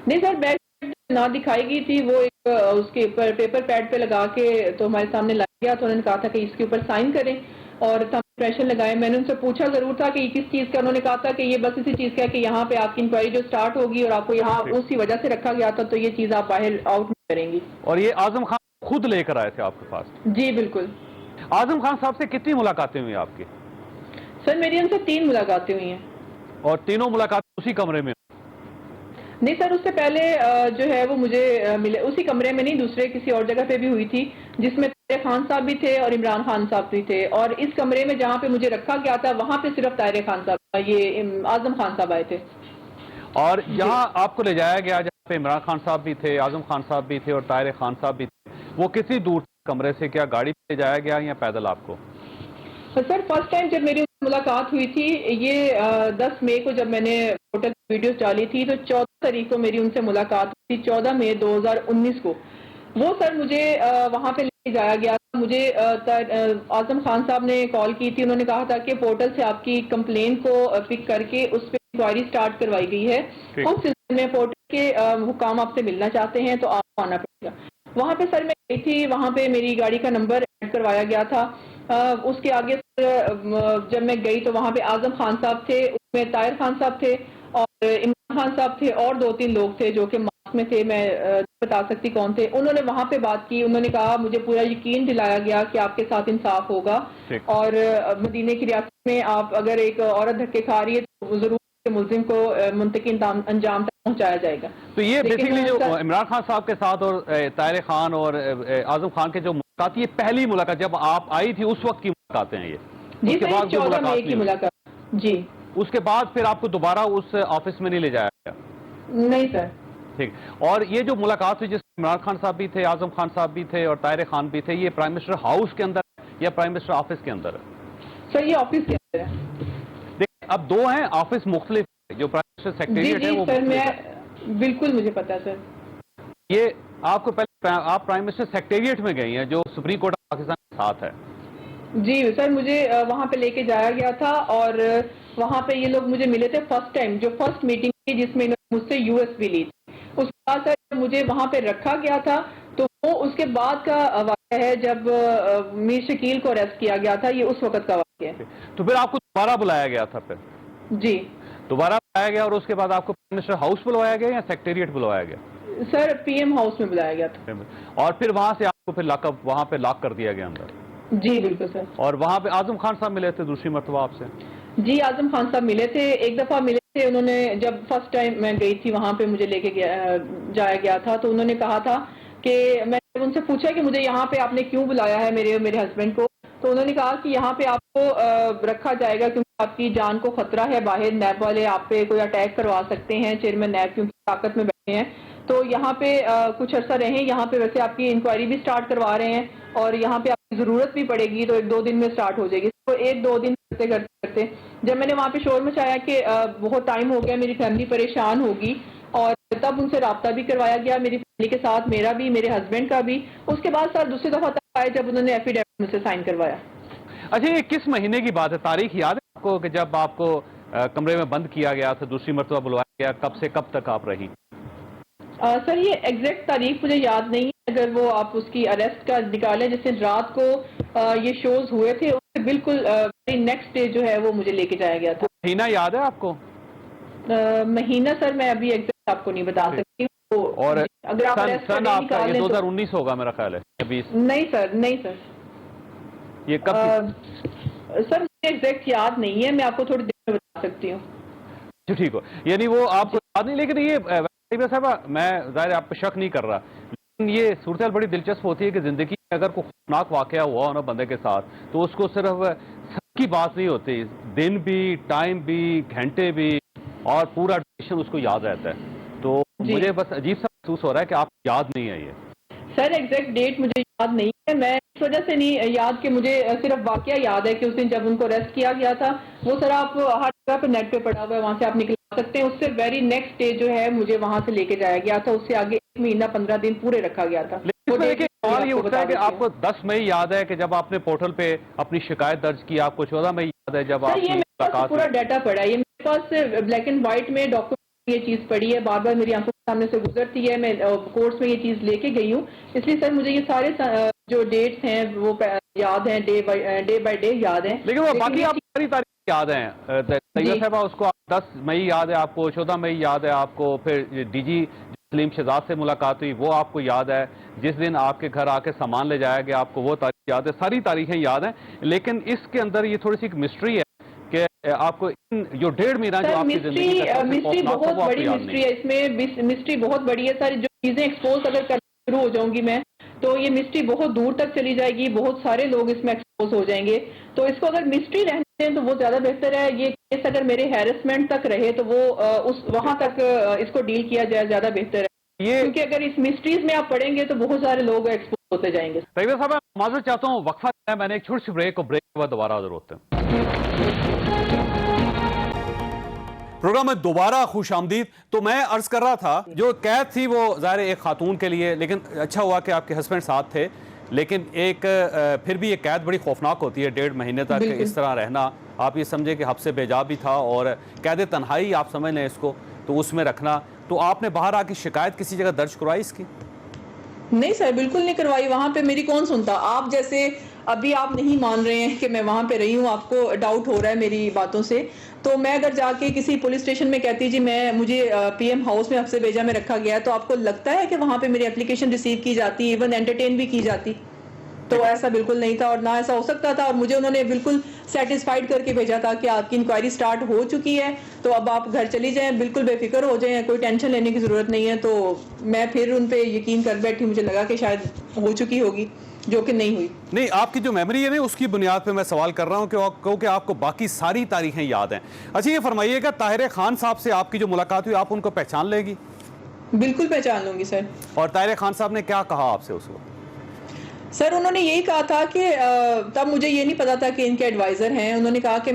नहीं सर, बैक साइड ना दिखाई गई थी, वो एक उसके ऊपर पेपर पैड पे लगा के तो हमारे सामने ला गया, तो उन्होंने कहा था कि इसके ऊपर साइन करें और थंब इम्प्रेशन लगाए। मैंने उनसे पूछा जरूर था कि किस चीज का, उन्होंने कहा था कि ये बस इसी चीज का है कि यहाँ पे आपकी इंक्वायरी जो स्टार्ट होगी और आपको यहाँ उसी वजह से रखा गया था, तो ये चीज आप बाहर आउट नहीं करेंगी। और ये आजम खान खुद लेकर आए थे आपके पास? जी बिल्कुल। आजम खान साहब से कितनी मुलाकातें हुई आपकी? सर मेरी उनसे 3 मुलाकातें हुई हैं। और तीनों मुलाकात उसी कमरे में? नहीं सर, उससे पहले जो है वो मुझे मिले उसी कमरे में नहीं, दूसरे किसी और जगह पे भी हुई थी, जिसमें ताहिर खान साहब भी थे और इमरान खान साहब भी थे। और इस कमरे में जहाँ पे मुझे रखा गया था, वहाँ पे सिर्फ ताहिर खान साहब, ये आजम खान साहब आए थे। और जहाँ आपको ले जाया गया, जहाँ पे इमरान खान साहब भी थे, आजम खान साहब भी थे और ताहिर खान साहब भी थे, वो कितनी दूर کمرے سے کیا گاڑی پہ جایا گیا یا پیدل آپ کو؟ سر فرسٹ ٹائم جب میری ملاقات ہوئی تھی یہ 10 مئی کو جب میں نے ہوٹل ویڈیوز ڈالی تھی تو 14 تاریخ کو میری ان سے ملاقات ہوئی تھی 14 مئی 2019 کو. وہ سر مجھے وہاں پہ لے کے جایا گیا تھا. مجھے اعظم خان صاحب نے کال کی تھی. انہوں نے کہا تھا کہ پورٹل سے آپ کی کمپلین کو پک کر کے اس پہ انکوائری سٹارٹ کروائی گئی ہے. اس سلسلے میں پورٹل کے حکام آپ سے ملنا چاہتے ہیں تو آپ کو آنا پڑے گا. وہاں پہ سر میں گئی تھی. وہاں پہ میری گاڑی کا نمبر ایڈ کروایا گیا تھا. اس کے آگے جب میں گئی تو وہاں پہ اعظم خان صاحب تھے, اس میں طاہر خان صاحب تھے اور عمران خان صاحب تھے اور 2-3 لوگ تھے جو کہ ماسک میں تھے. میں بتا سکتی کون تھے. انہوں نے وہاں پہ بات کی. انہوں نے کہا مجھے پورا یقین دلایا گیا کہ آپ کے ساتھ انصاف ہوگا اور مدینہ کی ریاست میں آپ اگر ایک عورت دھکے کھا رہی ہے تو ضرور ملزم کو منطقی انجام تک پہنچایا جائے گا. تو یہ بیسیکلی جو عمران خان صاحب کے ساتھ اور طاہر خان اور اعظم خان کے جو ملاقات, یہ پہلی ملاقات جب آپ آئی تھی اس وقت کی ملاقاتیں ہیں یہ؟ جی سر 14 مئی کی ملاقات. جی اس کے بعد پھر آپ کو دوبارہ اس آفس میں نہیں لے جایا گیا؟ نہیں سر. ٹھیک. اور یہ جو ملاقات ہوئی جس میں عمران خان صاحب بھی تھے, اعظم خان صاحب بھی تھے اور طاہر خان بھی تھے, یہ پرائم منسٹر ہاؤس کے اندر ہے یا پرائم منسٹر آفس کے اندر ہے؟ سر یہ آفس کے اندر ہے. دیکھیں اب دو ہیں, آفس مختلف ہے. جو پرائم منسٹر سیکریٹریٹ ہے وہ سر میں بالکل مجھے پتا ہے سر. یہ آپ کو پہلے آپ پرائم منسٹر سیکریٹریٹ میں گئی ہیں جو سپریم کورٹ آف پاکستان کے ساتھ ہے. جی سر مجھے وہاں پہ لے کے جایا گیا تھا اور وہاں پہ یہ لوگ مجھے ملے تھے فرسٹ ٹائم, جو فرسٹ میٹنگ تھی جس میں انہوں نے مجھ سے US بھی لی تھی. اس کے بعد سر مجھے وہاں پہ رکھا گیا تھا تو وہ اس کے بعد کا واقعہ ہے جب میر شکیل کو اریسٹ کیا گیا تھا. یہ اس وقت کا واقعہ ہے. تو پھر آپ کو دوبارہ بلایا گیا تھا؟ پھر جی دوبارہ بلایا گیا اور اس کے بعد آپ کو پرائم منسٹر ہاؤس بلوایا گیا یا سیکریٹریٹ بلوایا گیا؟ سر PM ہاؤس میں بلایا گیا تھا. اور پھر وہاں سے آپ کو پھر وہاں پہ لاک کر دیا گیا اندر؟ جی بالکل سر. اور وہاں پہ اعظم خان صاحب ملے تھے دوسری مرتبہ آپ سے؟ جی اعظم خان صاحب ملے تھے, ایک دفعہ ملے تھے. انہوں نے جب فرسٹ ٹائم میں گئی تھی وہاں پہ مجھے لے کے جایا گیا تھا تو انہوں نے کہا تھا کہ میں نے ان سے پوچھا کہ مجھے یہاں پہ آپ نے کیوں بلایا ہے میرے ہسبینڈ کو. تو انہوں نے کہا کہ یہاں پہ آپ کو رکھا جائے گا کیونکہ آپ کی جان کو خطرہ ہے. باہر نیب والے آپ پہ کوئی اٹیک کروا سکتے ہیں. چیئرمین نیب کیونکہ طاقت میں بیٹھے ہیں تو یہاں پہ کچھ عرصہ رہیں. یہاں پہ ویسے آپ کی انکوائری بھی سٹارٹ کروا رہے ہیں اور یہاں پہ آپ کی ضرورت بھی پڑے گی تو 1-2 دن میں سٹارٹ ہو جائے گی. تو 1-2 دن کرتے جب میں نے وہاں پہ شور مچایا کہ بہت ٹائم ہو گیا, میری فیملی پریشان ہوگی, اور تب ان سے رابطہ بھی کروایا گیا میری فیملی کے ساتھ, میرا بھی میرے ہسبینڈ کا بھی. اس کے بعد سر دوسری دفعہ تب آئے جب انہوں نے ایفیڈیوٹ مجھ سے سائن کروایا. اچھا یہ کس مہینے کی بات ہے؟ تاریخ یاد ہے آپ کو کہ جب آپ کو کمرے میں بند کیا گیا تھا, دوسری مرتبہ بلوایا گیا, کب سے کب تک آپ رہی؟ سر یہ ایگزیکٹ تاریخ مجھے یاد نہیں ہے. اگر وہ آپ اس کی اریسٹ کا نکالیں, جس دن رات کو یہ شوز ہوئے تھے اس سے بالکل نیکسٹ ڈے جو ہے وہ مجھے لے کے جایا گیا تھا. مہینہ یاد ہے آپ کو؟ مہینہ سر میں ابھی ایگزیکٹ آپ کو نہیں بتا سکتی. اور اگر آپ سن آپ کا یہ 2019 ہوگا میرا خیال ہے. نہیں سر, نہیں سر. یہ کب سر مجھے ایگزیکٹ یاد نہیں ہے, میں آپ کو تھوڑی دیر میں بتا سکتی ہوں. ٹھیک ہو, یعنی وہ آپ کو یاد نہیں. لیکن یہ صاحبہ میں ظاہر آپ پہ شک نہیں کر رہا, لیکن یہ صورتحال بڑی دلچسپ ہوتی ہے کہ زندگی میں اگر کوئی خوفناک واقعہ ہوا ہو نا بندے کے ساتھ تو اس کو صرف سب کی بات نہیں ہوتی, دن بھی, ٹائم بھی, گھنٹے بھی اور پورا ڈیوریشن اس کو یاد رہتا ہے. تو مجھے بس عجیب سا محسوس ہو رہا ہے کہ آپ کو یاد نہیں ہے یہ. سر ایگزیکٹ ڈیٹ مجھے یاد نہیں ہے. میں اس وجہ سے نہیں یاد کہ مجھے صرف واقعہ یاد ہے کہ اس دن جب ان کو اریسٹ کیا گیا تھا. وہ سر آپ ہر جگہ پہ نیٹ پہ پڑا ہوا ہے, وہاں سے آپ نکلا سکتے ہیں. اس سے ویری نیکسٹ ڈے جو ہے مجھے وہاں سے لے کے جایا گیا تھا. اس سے آگے 1 مہینہ 15 دن پورے رکھا گیا تھا. سوال یہ اٹھتا ہے کہ آپ کو 10 مئی یاد ہے کہ جب آپ نے پورٹل پہ اپنی شکایت درج کی, آپ کو 14 مئی یاد ہے جب آپ یہ میرے پاس پورا ڈیٹا پڑا ہے. یہ میرے پاس بلیک اینڈ وائٹ میں ڈاکومنٹ یہ چیز پڑی ہے, بار بار میری آنکھوں کے سامنے سے گزرتی ہے. میں کورس میں یہ چیز لے کے گئی ہوں, اس لیے سر مجھے یہ سارے جو ڈیٹس ہیں وہ یاد ہیں, ڈے بائی ڈے یاد ہیں. لیکن وہ باقی آپ ساری تاریخ یاد ہیں. طیبہ صاحبہ اس کو 10 مئی یاد ہے آپ کو, 14 مئی یاد ہے آپ کو, پھر DG سلیم شہزاد سے ملاقات ہوئی وہ آپ کو یاد ہے, جس دن آپ کے گھر آ کے سامان لے جایا گیا آپ کو وہ تاریخ یاد ہے. ساری تاریخیں یاد ہیں. لیکن اس کے اندر یہ تھوڑی سی ایک مسٹری ہے کہ آپ کو جو 1.5 مہینہ جو آپ کی زندگی کا مسٹری بہت بڑی مسٹری ہے. اس میں مسٹری بہت بڑی ہے. ساری جو چیزیں ایکسپوز اگر کرنا شروع ہو جاؤں گی میں تو یہ مسٹری بہت دور تک چلی جائے گی, بہت سارے لوگ اس میں ایکسپوز ہو جائیں گے. تو اس کو اگر مسٹری رہنے دیں تو وہ زیادہ بہتر ہے. یہ کیس اگر میرے ہیرسمنٹ تک رہے تو وہ وہاں تک اس کو ڈیل کیا جائے زیادہ بہتر ہے, کیونکہ اگر اس مسٹریز میں آپ پڑھیں گے تو بہت سارے لوگ ایکسپوز ہوتے جائیں گے. طیبہ صاحب میں معذرت چاہتا ہوں, وقفہ ہے, میں نے ایک چھوٹی سی بریک کے بعد دوبارہ حاضر ہوتے ہیں. پروگرام میں دوبارہ خوش آمدید. تو میں عرض کر رہا تھا جو قید تھی وہ ظاہر ایک خاتون کے لیے, لیکن اچھا ہوا کہ آپ کے ہسبینڈ ساتھ تھے, لیکن ایک پھر بھی یہ قید بڑی خوفناک ہوتی ہے, 1.5 مہینے تک اس طرح رہنا. آپ یہ سمجھیں کہ حبس بے جا بھی تھا اور قید تنہائی آپ سمجھ لیں اس کو, تو اس میں رکھنا. تو آپ نے باہر آ کے شکایت کسی جگہ درج کروائی اس کی؟ نہیں سر, بالکل نہیں کروائی. وہاں پہ میری کون سنتا. آپ جیسے ابھی آپ نہیں مان رہے ہیں کہ میں وہاں پہ رہی ہوں, آپ کو ڈاؤٹ ہو رہا ہے میری باتوں سے, تو میں اگر جا کے کسی پولیس اسٹیشن میں کہتی جی مجھے پی ایم ہاؤس میں حبس بے جا میں رکھا گیا ہے, تو آپ کو لگتا ہے کہ وہاں پہ میری اپلیکیشن ریسیو کی جاتی, ایون انٹرٹین بھی کی جاتی؟ تو ایسا بالکل نہیں تھا, اور نہ ایسا ہو سکتا تھا. اور مجھے انہوں نے بالکل سیٹسفائیڈ کر کے بھیجا تھا کہ آپ کی انکوائری سٹارٹ ہو چکی ہے, تو اب آپ گھر چلی جائیں, بالکل بے فکر ہو جائیں, کوئی ٹینشن لینے کی ضرورت نہیں ہے. تو میں پھر ان پہ یقین کر بیٹھی, مجھے لگا کہ شاید ہو چکی ہوگی, جو کہ نہیں ہوئی. نہیں, آپ کی جو میموری ہے نا اس کی بنیاد پہ میں سوال کر رہا ہوں کہ آپ کو باقی ساری تاریخیں یاد ہیں. اچھا یہ فرمائیے گا, طاہر خان صاحب سے آپ کی جو ملاقات ہوئی, آپ ان کو پہچان لے گی؟ بالکل پہچان لوں گی سر. اور طاہر خان صاحب نے کیا کہا آپ سے اس وقت؟ سر انہوں نے یہی کہا تھا کہ تب مجھے یہ نہیں پتا تھا کہ ان کے ایڈوائزر ہیں. انہوں نے کہا کہ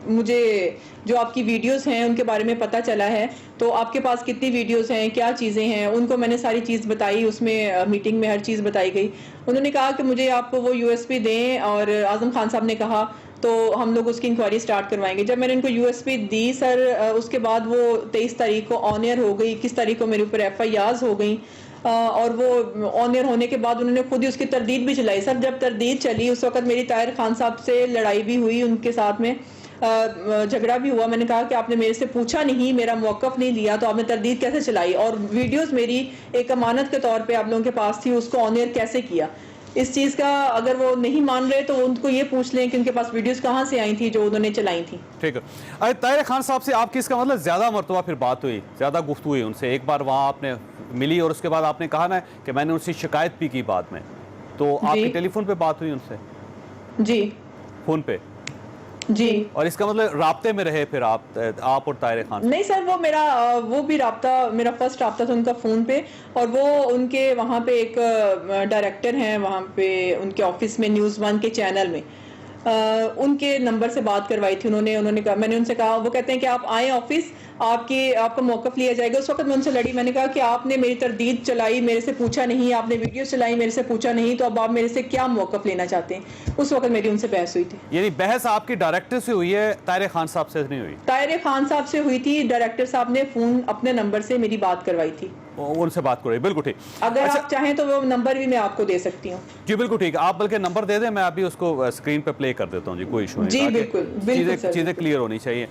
مجھے جو آپ کی ویڈیوز ہیں ان کے بارے میں پتہ چلا ہے, تو آپ کے پاس کتنی ویڈیوز ہیں, کیا چیزیں ہیں. ان کو میں نے ساری چیز بتائی, اس میں میٹنگ میں ہر چیز بتائی گئی. انہوں نے کہا کہ مجھے آپ وہ USB دیں, اور اعظم خان صاحب نے کہا تو ہم لوگ اس کی انکوائری سٹارٹ کروائیں گے. جب میں نے ان کو USB دی سر, اس کے بعد وہ 23 تاریخ کو آن ایئر ہو گئی, 21 تاریخ کو میرے اوپر FIRs ہو گئیں, اور وہ آن ایئر ہونے کے بعد انہوں نے خود ہی اس کی تردید بھی چلائی. سر جب تردید چلی اس وقت میری طاہر خان صاحب سے لڑائی بھی ہوئی, ان کے ساتھ میں جھگڑا بھی ہوا. میں نے کہا کہ آپ نے میرے سے پوچھا نہیں, میرا موقف نہیں لیا, تو آپ نے تردید کیسے چلائی, اور ویڈیوز میری ایک امانت کے طور پہ آپ لوگوں کے پاس تھی, اس کو آن ایئر کیسے کیا. اس چیز کا اگر وہ نہیں مان رہے تو ان کو یہ پوچھ لیں کہ ان کے پاس ویڈیوز کہاں سے آئی تھی جو انہوں نے چلائی تھی. ٹھیک ہے. طاہر خان صاحب سے آپ کی اس کا مطلب زیادہ مرتبہ پھر بات ہوئی, زیادہ گفتگو ہوئی ان سے؟ ایک بار وہاں آپ نے ملی اور اس کے بعد آپ نے کہا نا کہ میں نے ان سے شکایت بھی کی بعد میں, تو آپ کی ٹیلی فون پہ بات ہوئی ان سے؟ جی فون پہ. جی. اور اس کا مطلب رابطے میں رہے پھر آپ اور طاہر خان؟ نہیں سر, وہ بھی رابطہ, میرا فرسٹ رابطہ تھا ان کا فون پہ, اور وہ ان کے وہاں پہ ایک ڈائریکٹر ہیں وہاں پہ ان کے آفس میں, نیوز 1 کے چینل میں, ان کے نمبر سے بات کروائی تھی انہوں نے کہا, میں نے ان سے کہا, وہ کہتے ہیں کہ آپ آئیں آفس, آپ کا موقف لیا جائے گا. اس وقت میں ان سے لڑی, میں نے کہا کہ آپ نے میری تردید چلائی, میرے سے پوچھا نہیں, آپ نے ویڈیو چلائی, میرے سے پوچھا نہیں, تو اب آپ میرے سے کیا موقف لینا چاہتے ہیں. اس وقت میری ان سے بحث ہوئی تھی. یعنی بحث آپ کی ڈائریکٹر سے ہوئی ہے, طاہر خان صاحب سے نہیں ہوئی؟ طاہر خان صاحب سے ہوئی تھی, ڈائریکٹر صاحب نے فون اپنے نمبر سے میری بات کروائی تھی, ان سے بات کروئی. بالکل ٹھیک. اگر آپ چاہیں تو وہ نمبر بھی میں آپ کو دے سکتی ہوں. جی بالکل ٹھیک, آپ بلکہ نمبر دے دیں, میں ابھی اس کو اسکرین پہ پلے کر دیتا ہوں. جی کوئی ایشو نہیں. جی بالکل چیزیں کلیئر ہونی چاہیے.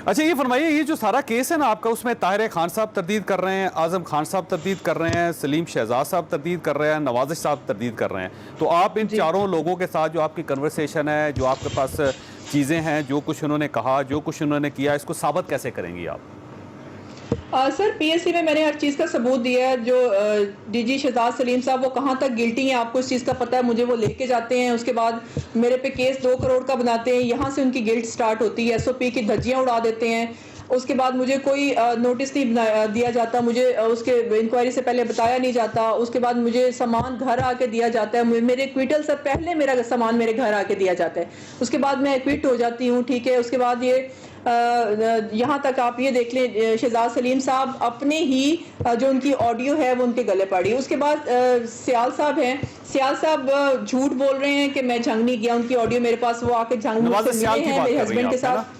اچھا یہ فرمائیے, یہ جو سارا کیس ہے نا آپ کا, اس میں طاہر خان صاحب تردید کر رہے ہیں, اعظم خان صاحب تردید کر رہے ہیں, سلیم شہزاد صاحب تردید کر رہے ہیں, نوازش صاحب تردید کر رہے ہیں, تو آپ ان چاروں لوگوں کے ساتھ جو آپ کی کنورسیشن ہے, جو آپ کے پاس چیزیں ہیں, جو کچھ انہوں نے کہا, جو کچھ انہوں نے کیا, اس کو ثابت کیسے کریں گی آپ؟ سر PSC میں نے ہر چیز کا ثبوت دیا ہے. جو DG شہزاد سلیم صاحب وہ کہاں تک گلٹی ہیں آپ کو اس چیز کا پتہ ہے, مجھے وہ لے کے جاتے ہیں, اس کے بعد میرے پہ کیس 2 کروڑ کا بناتے ہیں, یہاں سے ان کی گلٹ سٹارٹ ہوتی ہے, SOP کی دھجیاں اڑا دیتے ہیں. اس کے بعد مجھے کوئی نوٹس نہیں دیا جاتا, مجھے اس کے انکوائری سے پہلے بتایا نہیں جاتا. اس کے بعد مجھے سامان گھر آ کے دیا جاتا ہے, میرے کوئٹل سے پہلے میرا سامان میرے گھر آ کے دیا جاتا ہے. اس کے بعد میں کوئٹ ہو جاتی ہوں, ٹھیک ہے. اس کے بعد یہاں تک آپ یہ دیکھ لیں, شہزاد سلیم صاحب اپنے ہی جو ان کی آڈیو ہے وہ ان کے گلے پڑی. اس کے بعد سیال صاحب ہیں, سیال صاحب جھوٹ بول رہے ہیں کہ میں جھنگ نہیں گیا, ان کی آڈیو میرے پاس, وہ آ کے جھنگ سے ملے ہیں میرے ہسبینڈ کے ساتھ,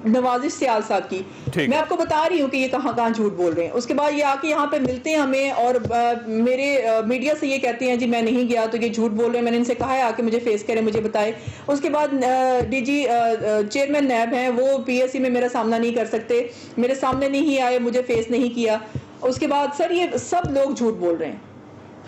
نوازش سیال صاحب کی. میں آپ کو بتا رہی ہوں کہ یہ کہاں جھوٹ بول رہے ہیں. اس کے بعد یہ آ کے یہاں پہ ملتے ہیں ہمیں, اور میرے میڈیا سے یہ کہتے ہیں جی میں نہیں گیا, تو یہ جھوٹ بول رہے ہیں. میں نے ان سے کہا ہے آ کے مجھے فیس کریں, مجھے بتائے. اس کے بعد DG چیئرمین نیب ہیں, وہ PSC میں میرا سامنا نہیں کر سکتے, میرے سامنے نہیں آئے, مجھے فیس نہیں کیا. اس کے بعد سر یہ سب لوگ جھوٹ بول رہے ہیں,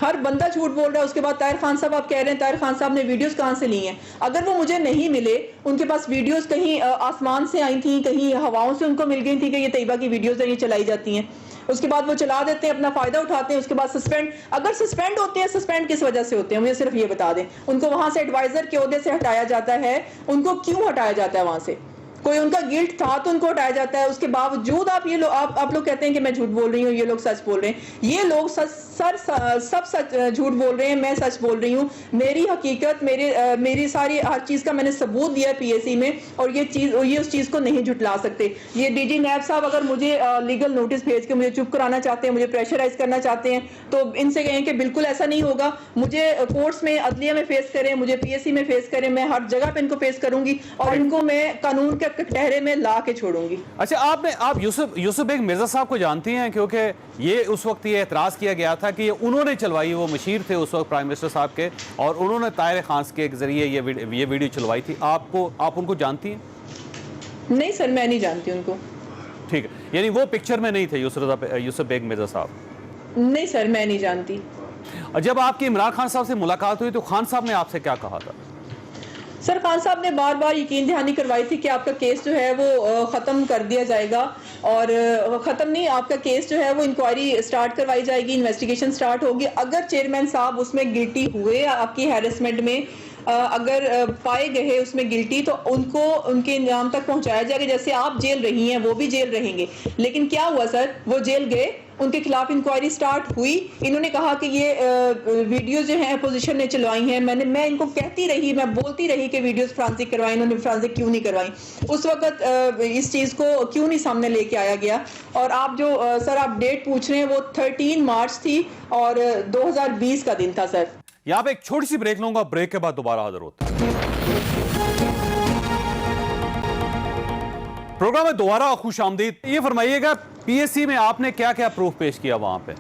ہر بندہ جھوٹ بول رہا ہے. اس کے بعد طاہر خان صاحب آپ کہہ رہے ہیں طاہر خان صاحب نے ویڈیوز کہاں سے لی ہیں. اگر وہ مجھے نہیں ملے, ان کے پاس ویڈیوز کہیں آسمان سے آئی تھیں, کہیں ہواؤں سے ان کو مل گئی تھی کہ یہ طیبہ کی ویڈیوز ہیں, یہ چلائی جاتی ہیں. اس کے بعد وہ چلا دیتے ہیں, اپنا فائدہ اٹھاتے ہیں. اس کے بعد سسپینڈ, اگر سسپینڈ ہوتے ہیں, سسپینڈ کس وجہ سے ہوتے ہیں مجھے صرف یہ بتا دیں. ان کو وہاں سے ایڈوائزر کے عہدے سے ہٹایا جاتا ہے, ان کو کیوں ہٹایا جاتا ہے وہاں سے؟ کوئی ان کا گلٹ تھا تو ان کو ہٹایا جاتا ہے. اس کے باوجود آپ لوگ کہتے ہیں کہ میں جھوٹ بول رہی ہوں, یہ لوگ سچ بول رہے ہیں. یہ لوگ सर सब सच झूठ बोल रहे हैं, मैं सच बोल रही हूँ। मेरी हकीकत, मेरी सारी हर चीज़ का मैंने सबूत दिया पीएससी में, और ये उस चीज़ को नहीं झुटला सकते। ये डीजी नैब साहब अगर मुझे लीगल नोटिस भेज के मुझे चुप कराना चाहते हैं, मुझे प्रेशराइज करना चाहते हैं, तो इनसे कहें कि बिल्कुल ऐसा नहीं होगा। मुझे कोर्ट्स में, अदलिया में फेस करें, मुझे पीएससी में फेस करें, मैं हर जगह पे इनको फेस करूंगी और इनको मैं कानून के कटहरे में ला के छोड़ूंगी। अच्छा, आप यूसुफ बेग मिर्जा साहब को जानती हैं? क्योंकि ये उस वक्त ये एतराज़ किया गया था कि ये उन्होंने चलवाई, वो मशीर थे उस वक्त प्राइम मिनिस्टर साहब के, और उन्होंने ताहिर खान के जरिए ये वीडियो चलवाई थी। आप उनको जानती हैं? नहीं सर, मैं नहीं जानती उनको। ठीक है, यानी वो पिक्चर में नहीं थे यूसुफ बेग मिर्जा साहब? नहीं सर, मैं नहीं जानती। और जब आपकी इमरान खान साहब से मुलाकात हुई तो खान साहब ने आपसे क्या कहा था? सर खान साहब ने बार बार यकीन दहानी करवाई थी कि आपका केस जो है वो ख़त्म कर दिया जाएगा, और ख़त्म नहीं, आपका केस जो है वो इंक्वायरी स्टार्ट करवाई जाएगी, इन्वेस्टिगेशन स्टार्ट होगी। अगर चेयरमैन साहब उसमें गिल्टी हुए, आपकी हैरेसमेंट में अगर पाए गए उसमें गिल्टी, तो उनको उनके इंजाम तक पहुंचाया जाएगा। जैसे आप जेल रही हैं वो भी जेल रहेंगे। लेकिन क्या हुआ सर, वो जेल गए, उनके खिलाफ इंक्वायरी स्टार्ट हुई, इन्होंने कहा कि ये वीडियो जो है अपोजिशन ने चलवाई हैं। मैं इनको कहती रही, मैं बोलती रही कि वीडियोस फ्रांसिक करवाई, इन्होंने फ्रांसिक क्यों नहीं करवाई? उस वक्त इस चीज़ को क्यों नहीं सामने लेके आया गया? और आप जो सर आप डेट पूछ रहे हैं वो 13 मार्च थी और 2020 का दिन था सर। यहाँ पे एक छोटी सी ब्रेक लूंगा, ब्रेक के बाद दोबारा हाजिर होते हैं। प्रोग्राम में दोबारा खुश आमदीद। ये फरमाइएगा, पीएससी में आपने क्या क्या प्रूफ पेश किया वहां पे?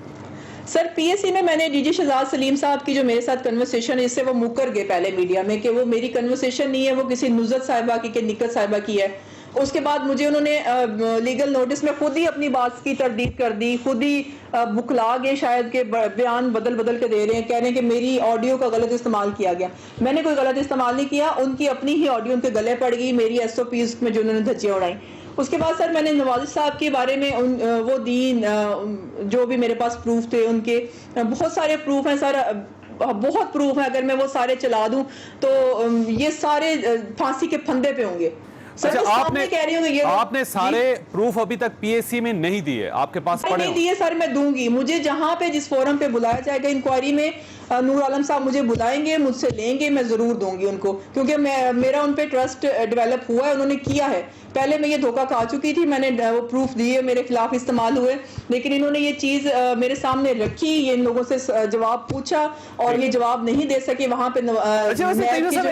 सर पीएससी में मैंने डीजी शहजाद सलीम साहब की जो मेरे साथ कन्वर्सेशन है, इससे वो मुकर गए पहले मीडिया में कि वो मेरी कन्वर्सेशन नहीं है, वो किसी नुज़रत साहिबा की, निकत साहिबा की है। उसके बाद मुझे उन्होंने लीगल नोटिस में खुद ही अपनी बात की तरदीद कर दी, खुद ही बुखला गए, शायद के बयान बदल के दे रहे हैं, कह रहे हैं कि मेरी ऑडियो का गलत इस्तेमाल किया गया। मैंने कोई गलत इस्तेमाल नहीं किया, उनकी अपनी ही ऑडियो उनके गले पड़ गई, मेरी SOPs में जो उन्होंने धज्जियां उड़ाई। उसके बाद सर मैंने नवाज साहब के बारे में वो दीन जो भी मेरे पास प्रूफ थे, उनके बहुत सारे प्रूफ हैं सर, बहुत प्रूफ है। अगर मैं वो सारे चला दूं तो ये सारे फांसी के फंदे पे होंगे। अच्छा, आपने सारे प्रूफ अभी तक पीएससी में नहीं दिए, आपके पास पड़े? नहीं दिए सर, मैं दूंगी। मुझे जहां पे जिस फोरम पे बुलाया जाएगा इंक्वायरी में, नूर आलम साहब मुझे बुलाएंगे, मुझसे लेंगे, मैं जरूर दूंगी उनको, क्योंकि मेरा उन पे ट्रस्ट डेवलप हुआ है, उन्होंने किया है। पहले मैं ये धोखा खा चुकी थी, मैंने वो प्रूफ दिए, मेरे खिलाफ इस्तेमाल हुए, लेकिन इन्होंने ये चीज मेरे सामने रखी, ये इन लोगों से जवाब पूछा और ये जवाब नहीं दे सके। वहां पे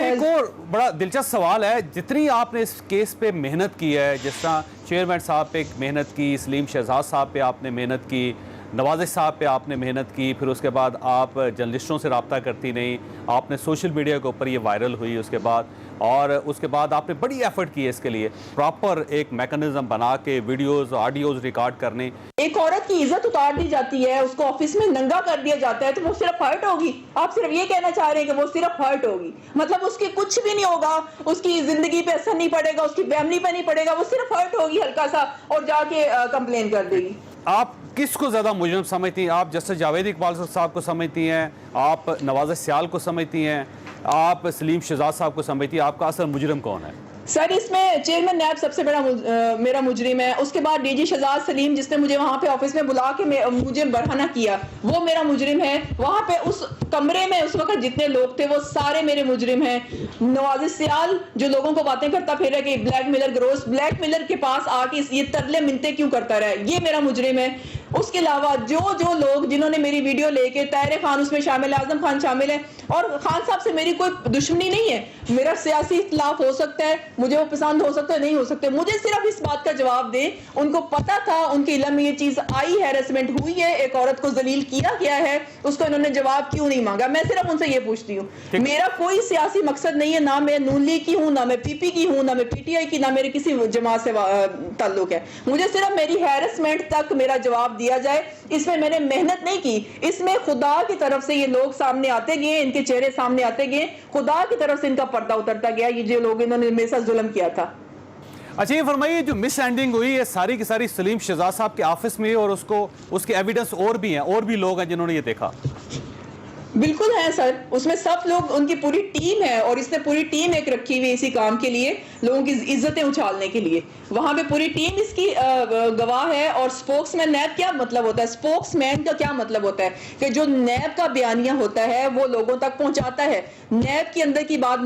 एक और बड़ा दिलचस्प सवाल है, जितनी आपने इस केस पे मेहनत की है, जिस तरह चेयरमैन साहब पे मेहनत की, सलीम शहजाद साहब पे आपने मेहनत की, नवाज़ साहब पे आपने मेहनत की, फिर उसके बाद आप जर्नलिस्टों से रब्ता करती नहीं, आपने सोशल मीडिया के ऊपर ये वायरल हुई उसके बाद, और उसके बाद आपने बड़ी एफर्ट की है इसके लिए, प्रॉपर एक मैकेनिज्म बना के वीडियोस ऑडियोज रिकॉर्ड करने। एक औरत की इज्जत उतार दी जाती है, उसको ऑफिस में नंगा कर दिया जाता है, तो वो सिर्फ हर्ट होगी? आप सिर्फ ये कहना चाह रहे हैं कि वो सिर्फ हर्ट होगी? मतलब उसकी कुछ भी नहीं होगा, उसकी जिंदगी पे असर नहीं पड़ेगा, उसकी फैमिली पे नहीं पड़ेगा, वो सिर्फ हर्ट होगी हल्का सा और जाके कंप्लेन कर देगी। आप किसको ज्यादा मुजरिम समझती हैं? आप जस्टिस जावेद इकबाल साहब को समझती हैं, आप नवाज सियाल को समझती हैं, आप सलीम शहजाद साहब को समझती हैं? आपका असल मुजरिम कौन है? सर इसमें चेयरमैन नैब सबसे बड़ा मेरा मुजरिम है। उसके बाद डीजी शहजाद सलीम, जिसने मुझे वहां पे ऑफिस में बुला के मुझे बरहना किया, वो मेरा मुजरिम है। वहां पे उस कमरे में उस वक्त जितने लोग थे वो सारे मेरे मुजरिम हैं। नवाज सियाल जो लोगों को बातें करता फिर है कि ब्लैकमेलर ग्रोस, ब्लैकमेलर के पास आके ये तरले मिनते क्यों करता रहा, ये मेरा मुजरिम है। उसके अलावा जो लोग जिन्होंने मेरी वीडियो लेके, ताहिर खान उसमें शामिल है, आजम खान शामिल है, और खान साहब से मेरी कोई दुश्मनी नहीं है, मेरा सियासी इख्तिलाफ हो सकता है, मुझे वो पसंद हो सकता है, नहीं हो सकते, मुझे सिर्फ इस बात का जवाब दे, उनको पता था, उनके इल्म में ये चीज आई, हैरेसमेंट हुई है, एक औरत को जलील किया गया है, उसको इन्होंने जवाब क्यों नहीं मांगा? मैं सिर्फ उनसे ये पूछती हूँ। मेरा कोई सियासी मकसद नहीं है, ना मैं नून लीग की हूँ, ना मैं PP की हूँ, ना मैं PTI की, ना मेरे किसी जमात से ताल्लुक है। मुझे सिर्फ मेरी हैरेसमेंट तक मेरा जवाब दिया जाए। इसमें मैंने मेहनत नहीं की, इसमें खुदा की तरफ से ये लोग सामने आते गए, इनके चेहरे सामने आते गए, खुदा की तरफ से इनका पर्दा उतरता गया, ये जो लोग इन्होंने मेरे साथ जुल्म किया था। अच्छा ये फरमाइए, जो मिस एंडिंग हुई है सारी की सारी सलीम शहजाद साहब के ऑफिस में, और उसके एविडेंस और भी हैं, और भी लोग हैं जिन्होंने ये देखा? بالکل ہے سر، اس میں سب لوگ، ان کی پوری ٹیم ہے، اور اس نے پوری ٹیم ایک رکھی ہوئی اسی کام کے لیے، لوگوں کی عزتیں اچھالنے کے لیے. وہاں پہ پوری ٹیم اس کی گواہ ہے. اور سپوکس مین، نیب کیا مطلب ہوتا ہے؟ سپوکس مین کا کیا مطلب ہوتا ہے؟ کہ جو نیب کا بیانیہ ہوتا ہے وہ لوگوں تک پہنچاتا ہے، نیب کے اندر کی بات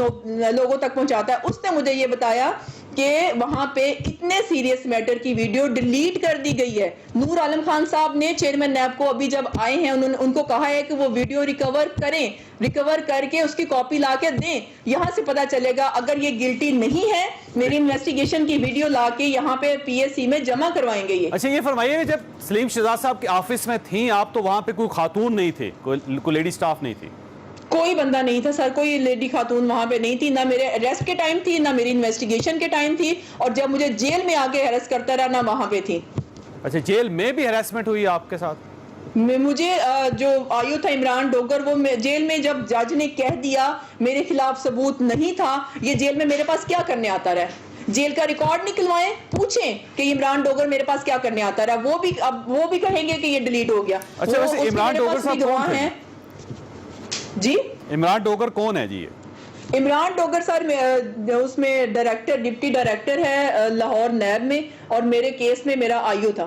لوگوں تک پہنچاتا ہے. اس نے مجھے یہ بتایا کہ وہاں پہ اتنے سیریس میٹر کی ویڈیو ڈیلیٹ کر دی گئی ہے. نور عالم خان صاحب نے چیئرمین نیب کو ابھی جب آئے ہیں انہوں نے ان کو کہا ہے کہ وہ ویڈیو ریکور کریں، ریکور کر کے اس کی کاپی لا کے دیں. یہاں سے پتا چلے گا اگر یہ گلٹی نہیں ہے، میری انویسٹیگیشن کی ویڈیو لا کے یہاں پہ پی ایس سی میں جمع کروائیں گے. یہ اچھا، یہ فرمائیے جب سلیم شہزاد صاحب کے آفس میں تھیں آپ تو وہاں پہ کوئی خاتون نہیں تھے، کوئی لیڈی سٹاف نہیں تھی؟ کوئی بندہ نہیں تھا سر، کوئی لیڈی خاتون وہاں پہ نہیں تھی، نہ میرے اریسٹ کے ٹائم تھی، نہ میری انویسٹیگیشن کے ٹائم تھی، اور جب مجھے جیل میں آگے ہیرس کرتا رہا نہ وہاں پہ تھی. اچھا، جیل میں بھی ہیراسمنٹ ہوئی آپ کے ساتھ؟ مجھے جو آئیو تھا عمران ڈوگر، وہ جیل میں جب جج نے کہہ دیا میرے خلاف ثبوت نہیں تھا، یہ جیل میں میرے پاس کیا کرنے آتا رہا؟ جیل کا ریکارڈ نکلوائیں، پوچھیں کہ عمران ڈوگر میرے پاس کیا کرنے آتا رہا. وہ بھی کہیں گے کہ یہ ڈیلیٹ ہو گیا. اچھا، ویسے عمران ڈوگر صاحب کون ہیں؟ جی عمران ڈوگر کون ہے جی؟ عمران ڈوگر سر اس میں ڈائریکٹر، ڈپٹی ڈائریکٹر ہے لاہور نیب میں، اور میرے کیس میں میرا آئیو تھا.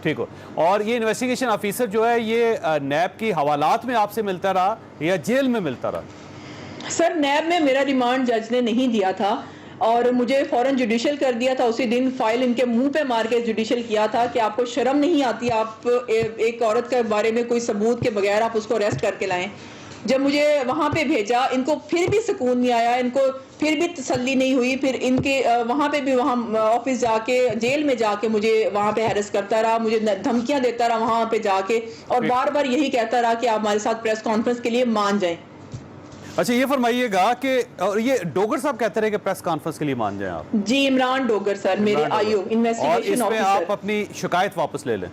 ٹھیک ہو. اور یہ انویسٹیگیشن آفیسر جو ہے یہ نیب کی حوالات میں آپ سے ملتا رہا یا جیل میں ملتا رہا؟ سر نیب میں میرا ریمانڈ جج نے نہیں دیا تھا، اور مجھے فوراً جوڈیشل کر دیا تھا اسی دن. فائل ان کے منہ پہ مار کے جوڈیشل کیا تھا کہ آپ کو شرم نہیں آتی، آپ ایک عورت کے بارے میں کوئی ثبوت کے بغیر آپ اس کو اریسٹ کر کے لائیں. جب مجھے وہاں پہ بھیجا ان کو پھر بھی سکون نہیں آیا، ان کو پھر بھی تسلی نہیں ہوئی. پھر ان کے وہاں پہ بھی، وہاں آفس جا کے، جیل میں جا کے مجھے وہاں پہ ہیرس کرتا رہا، مجھے دھمکیاں دیتا رہا وہاں پہ جا کے، اور بار بار یہی کہتا رہا کہ آپ ہمارے ساتھ پریس کانفرنس کے لیے مان جائیں. اچھا، یہ فرمائیے گا کہ اور یہ ڈوگر صاحب کہتے رہے کہ پریس کانفرنس کے لیے مان جائیں آپ؟ جی، عمران ڈوگر سر، میرے آئیو انویسٹیگیشن آفیسر. اور اس میں آفیسر. آپ اپنی شکایت واپس لے لیں.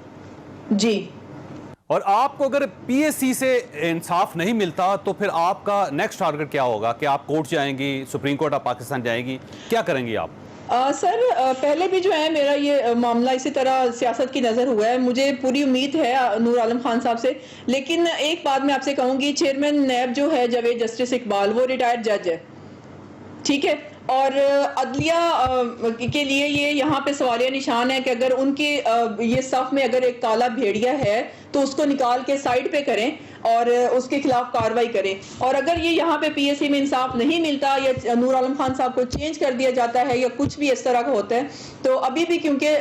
جی. اور آپ کو اگر پی ایس سی سے انصاف نہیں ملتا تو پھر آپ کا نیکسٹ ٹارگٹ کیا ہوگا؟ کہ آپ کورٹ جائیں گی، سپریم کورٹ آف پاکستان جائیں گی، کیا کریں گی آپ؟ سر پہلے بھی جو ہے میرا یہ معاملہ اسی طرح سیاست کی نظر ہوا ہے. مجھے پوری امید ہے نور عالم خان صاحب سے. لیکن ایک بات میں آپ سے کہوں گی، چیئرمین نیب جو ہے جاوید جسٹس اقبال، وہ ریٹائرڈ جج ہے، ٹھیک ہے، اور عدلیہ کے لیے یہ یہاں پہ سوالیہ نشان ہے کہ اگر ان کی یہ صف میں اگر ایک کالا بھیڑیا ہے تو اس کو نکال کے سائڈ پہ کریں اور اس کے خلاف کاروائی کریں. اور اگر یہ یہاں پہ پی ایس سی میں انصاف نہیں ملتا یا نور عالم خان صاحب کو چینج کر دیا جاتا ہے یا کچھ بھی اس طرح کا ہوتا ہے، تو ابھی بھی کیونکہ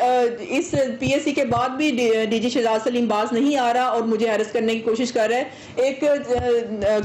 اس پی ایس سی کے بعد بھی ڈی جی شہزاد سلیم باز نہیں آ رہا اور مجھے ہیرس کرنے کی کوشش کر رہا ہے. ایک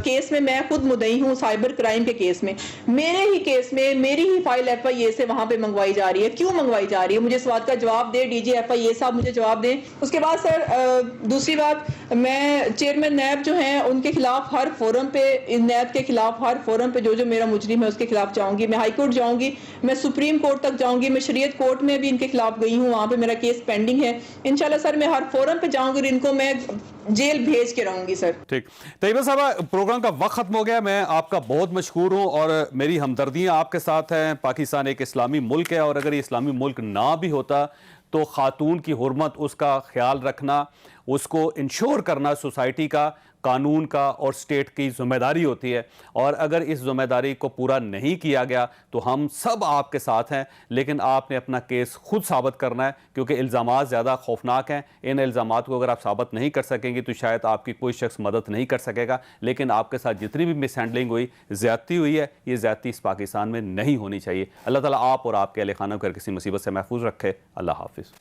کیس میں میں خود مدعی ہوں، سائبر کرائم کے کیس میں، میرے ہی کیس میں میری ہی فائل ایف آئی اے سے وہاں پہ منگوائی جا رہی ہے. کیوں منگوائی جا رہی ہے؟ مجھے سوال کا جواب دے ڈی جی ایف آئی اے صاحب، مجھے جواب دیں. اس کے بعد سر دوسری بات، میں چیئرمین نیب جو ہیں ان کے خلاف ہر فورم پہ، نیب کے خلاف ہر فورم پہ جو میرا مجرم ہے اس کے خلاف جاؤں گی. میں ہائی کورٹ جاؤں گی، میں سپریم کورٹ تک جاؤں گی، میں شریعت کورٹ میں بھی ان کے خلاف گئی ہوں، وہاں پہ میرا کیس پینڈنگ ہے. انشاءاللہ سر میں ہر فورم پہ جاؤں گی اور ان کو میں جیل بھیج کے رہوں گی. سر ٹھیک. طیبہ صاحبہ، پروگرام کا وقت ختم ہو گیا. میں آپ کا بہت مشکور ہوں اور میری ہمدردیاں آپ کے ساتھ ہیں. پاکستان ایک اسلامی ملک ہے اور اگر یہ اسلامی ملک نہ بھی ہوتا تو خاتون کی حرمت، اس کا خیال رکھنا، اس کو انشور کرنا سوسائٹی کا، قانون کا اور سٹیٹ کی ذمہ داری ہوتی ہے. اور اگر اس ذمہ داری کو پورا نہیں کیا گیا تو ہم سب آپ کے ساتھ ہیں. لیکن آپ نے اپنا کیس خود ثابت کرنا ہے کیونکہ الزامات زیادہ خوفناک ہیں. ان الزامات کو اگر آپ ثابت نہیں کر سکیں گے تو شاید آپ کی کوئی شخص مدد نہیں کر سکے گا. لیکن آپ کے ساتھ جتنی بھی مس ہینڈلنگ ہوئی، زیادتی ہوئی ہے، یہ زیادتی اس پاکستان میں نہیں ہونی چاہیے. اللہ تعالیٰ آپ اور آپ کے اہل خانہ کو کسی مصیبت سے محفوظ رکھے. اللہ حافظ.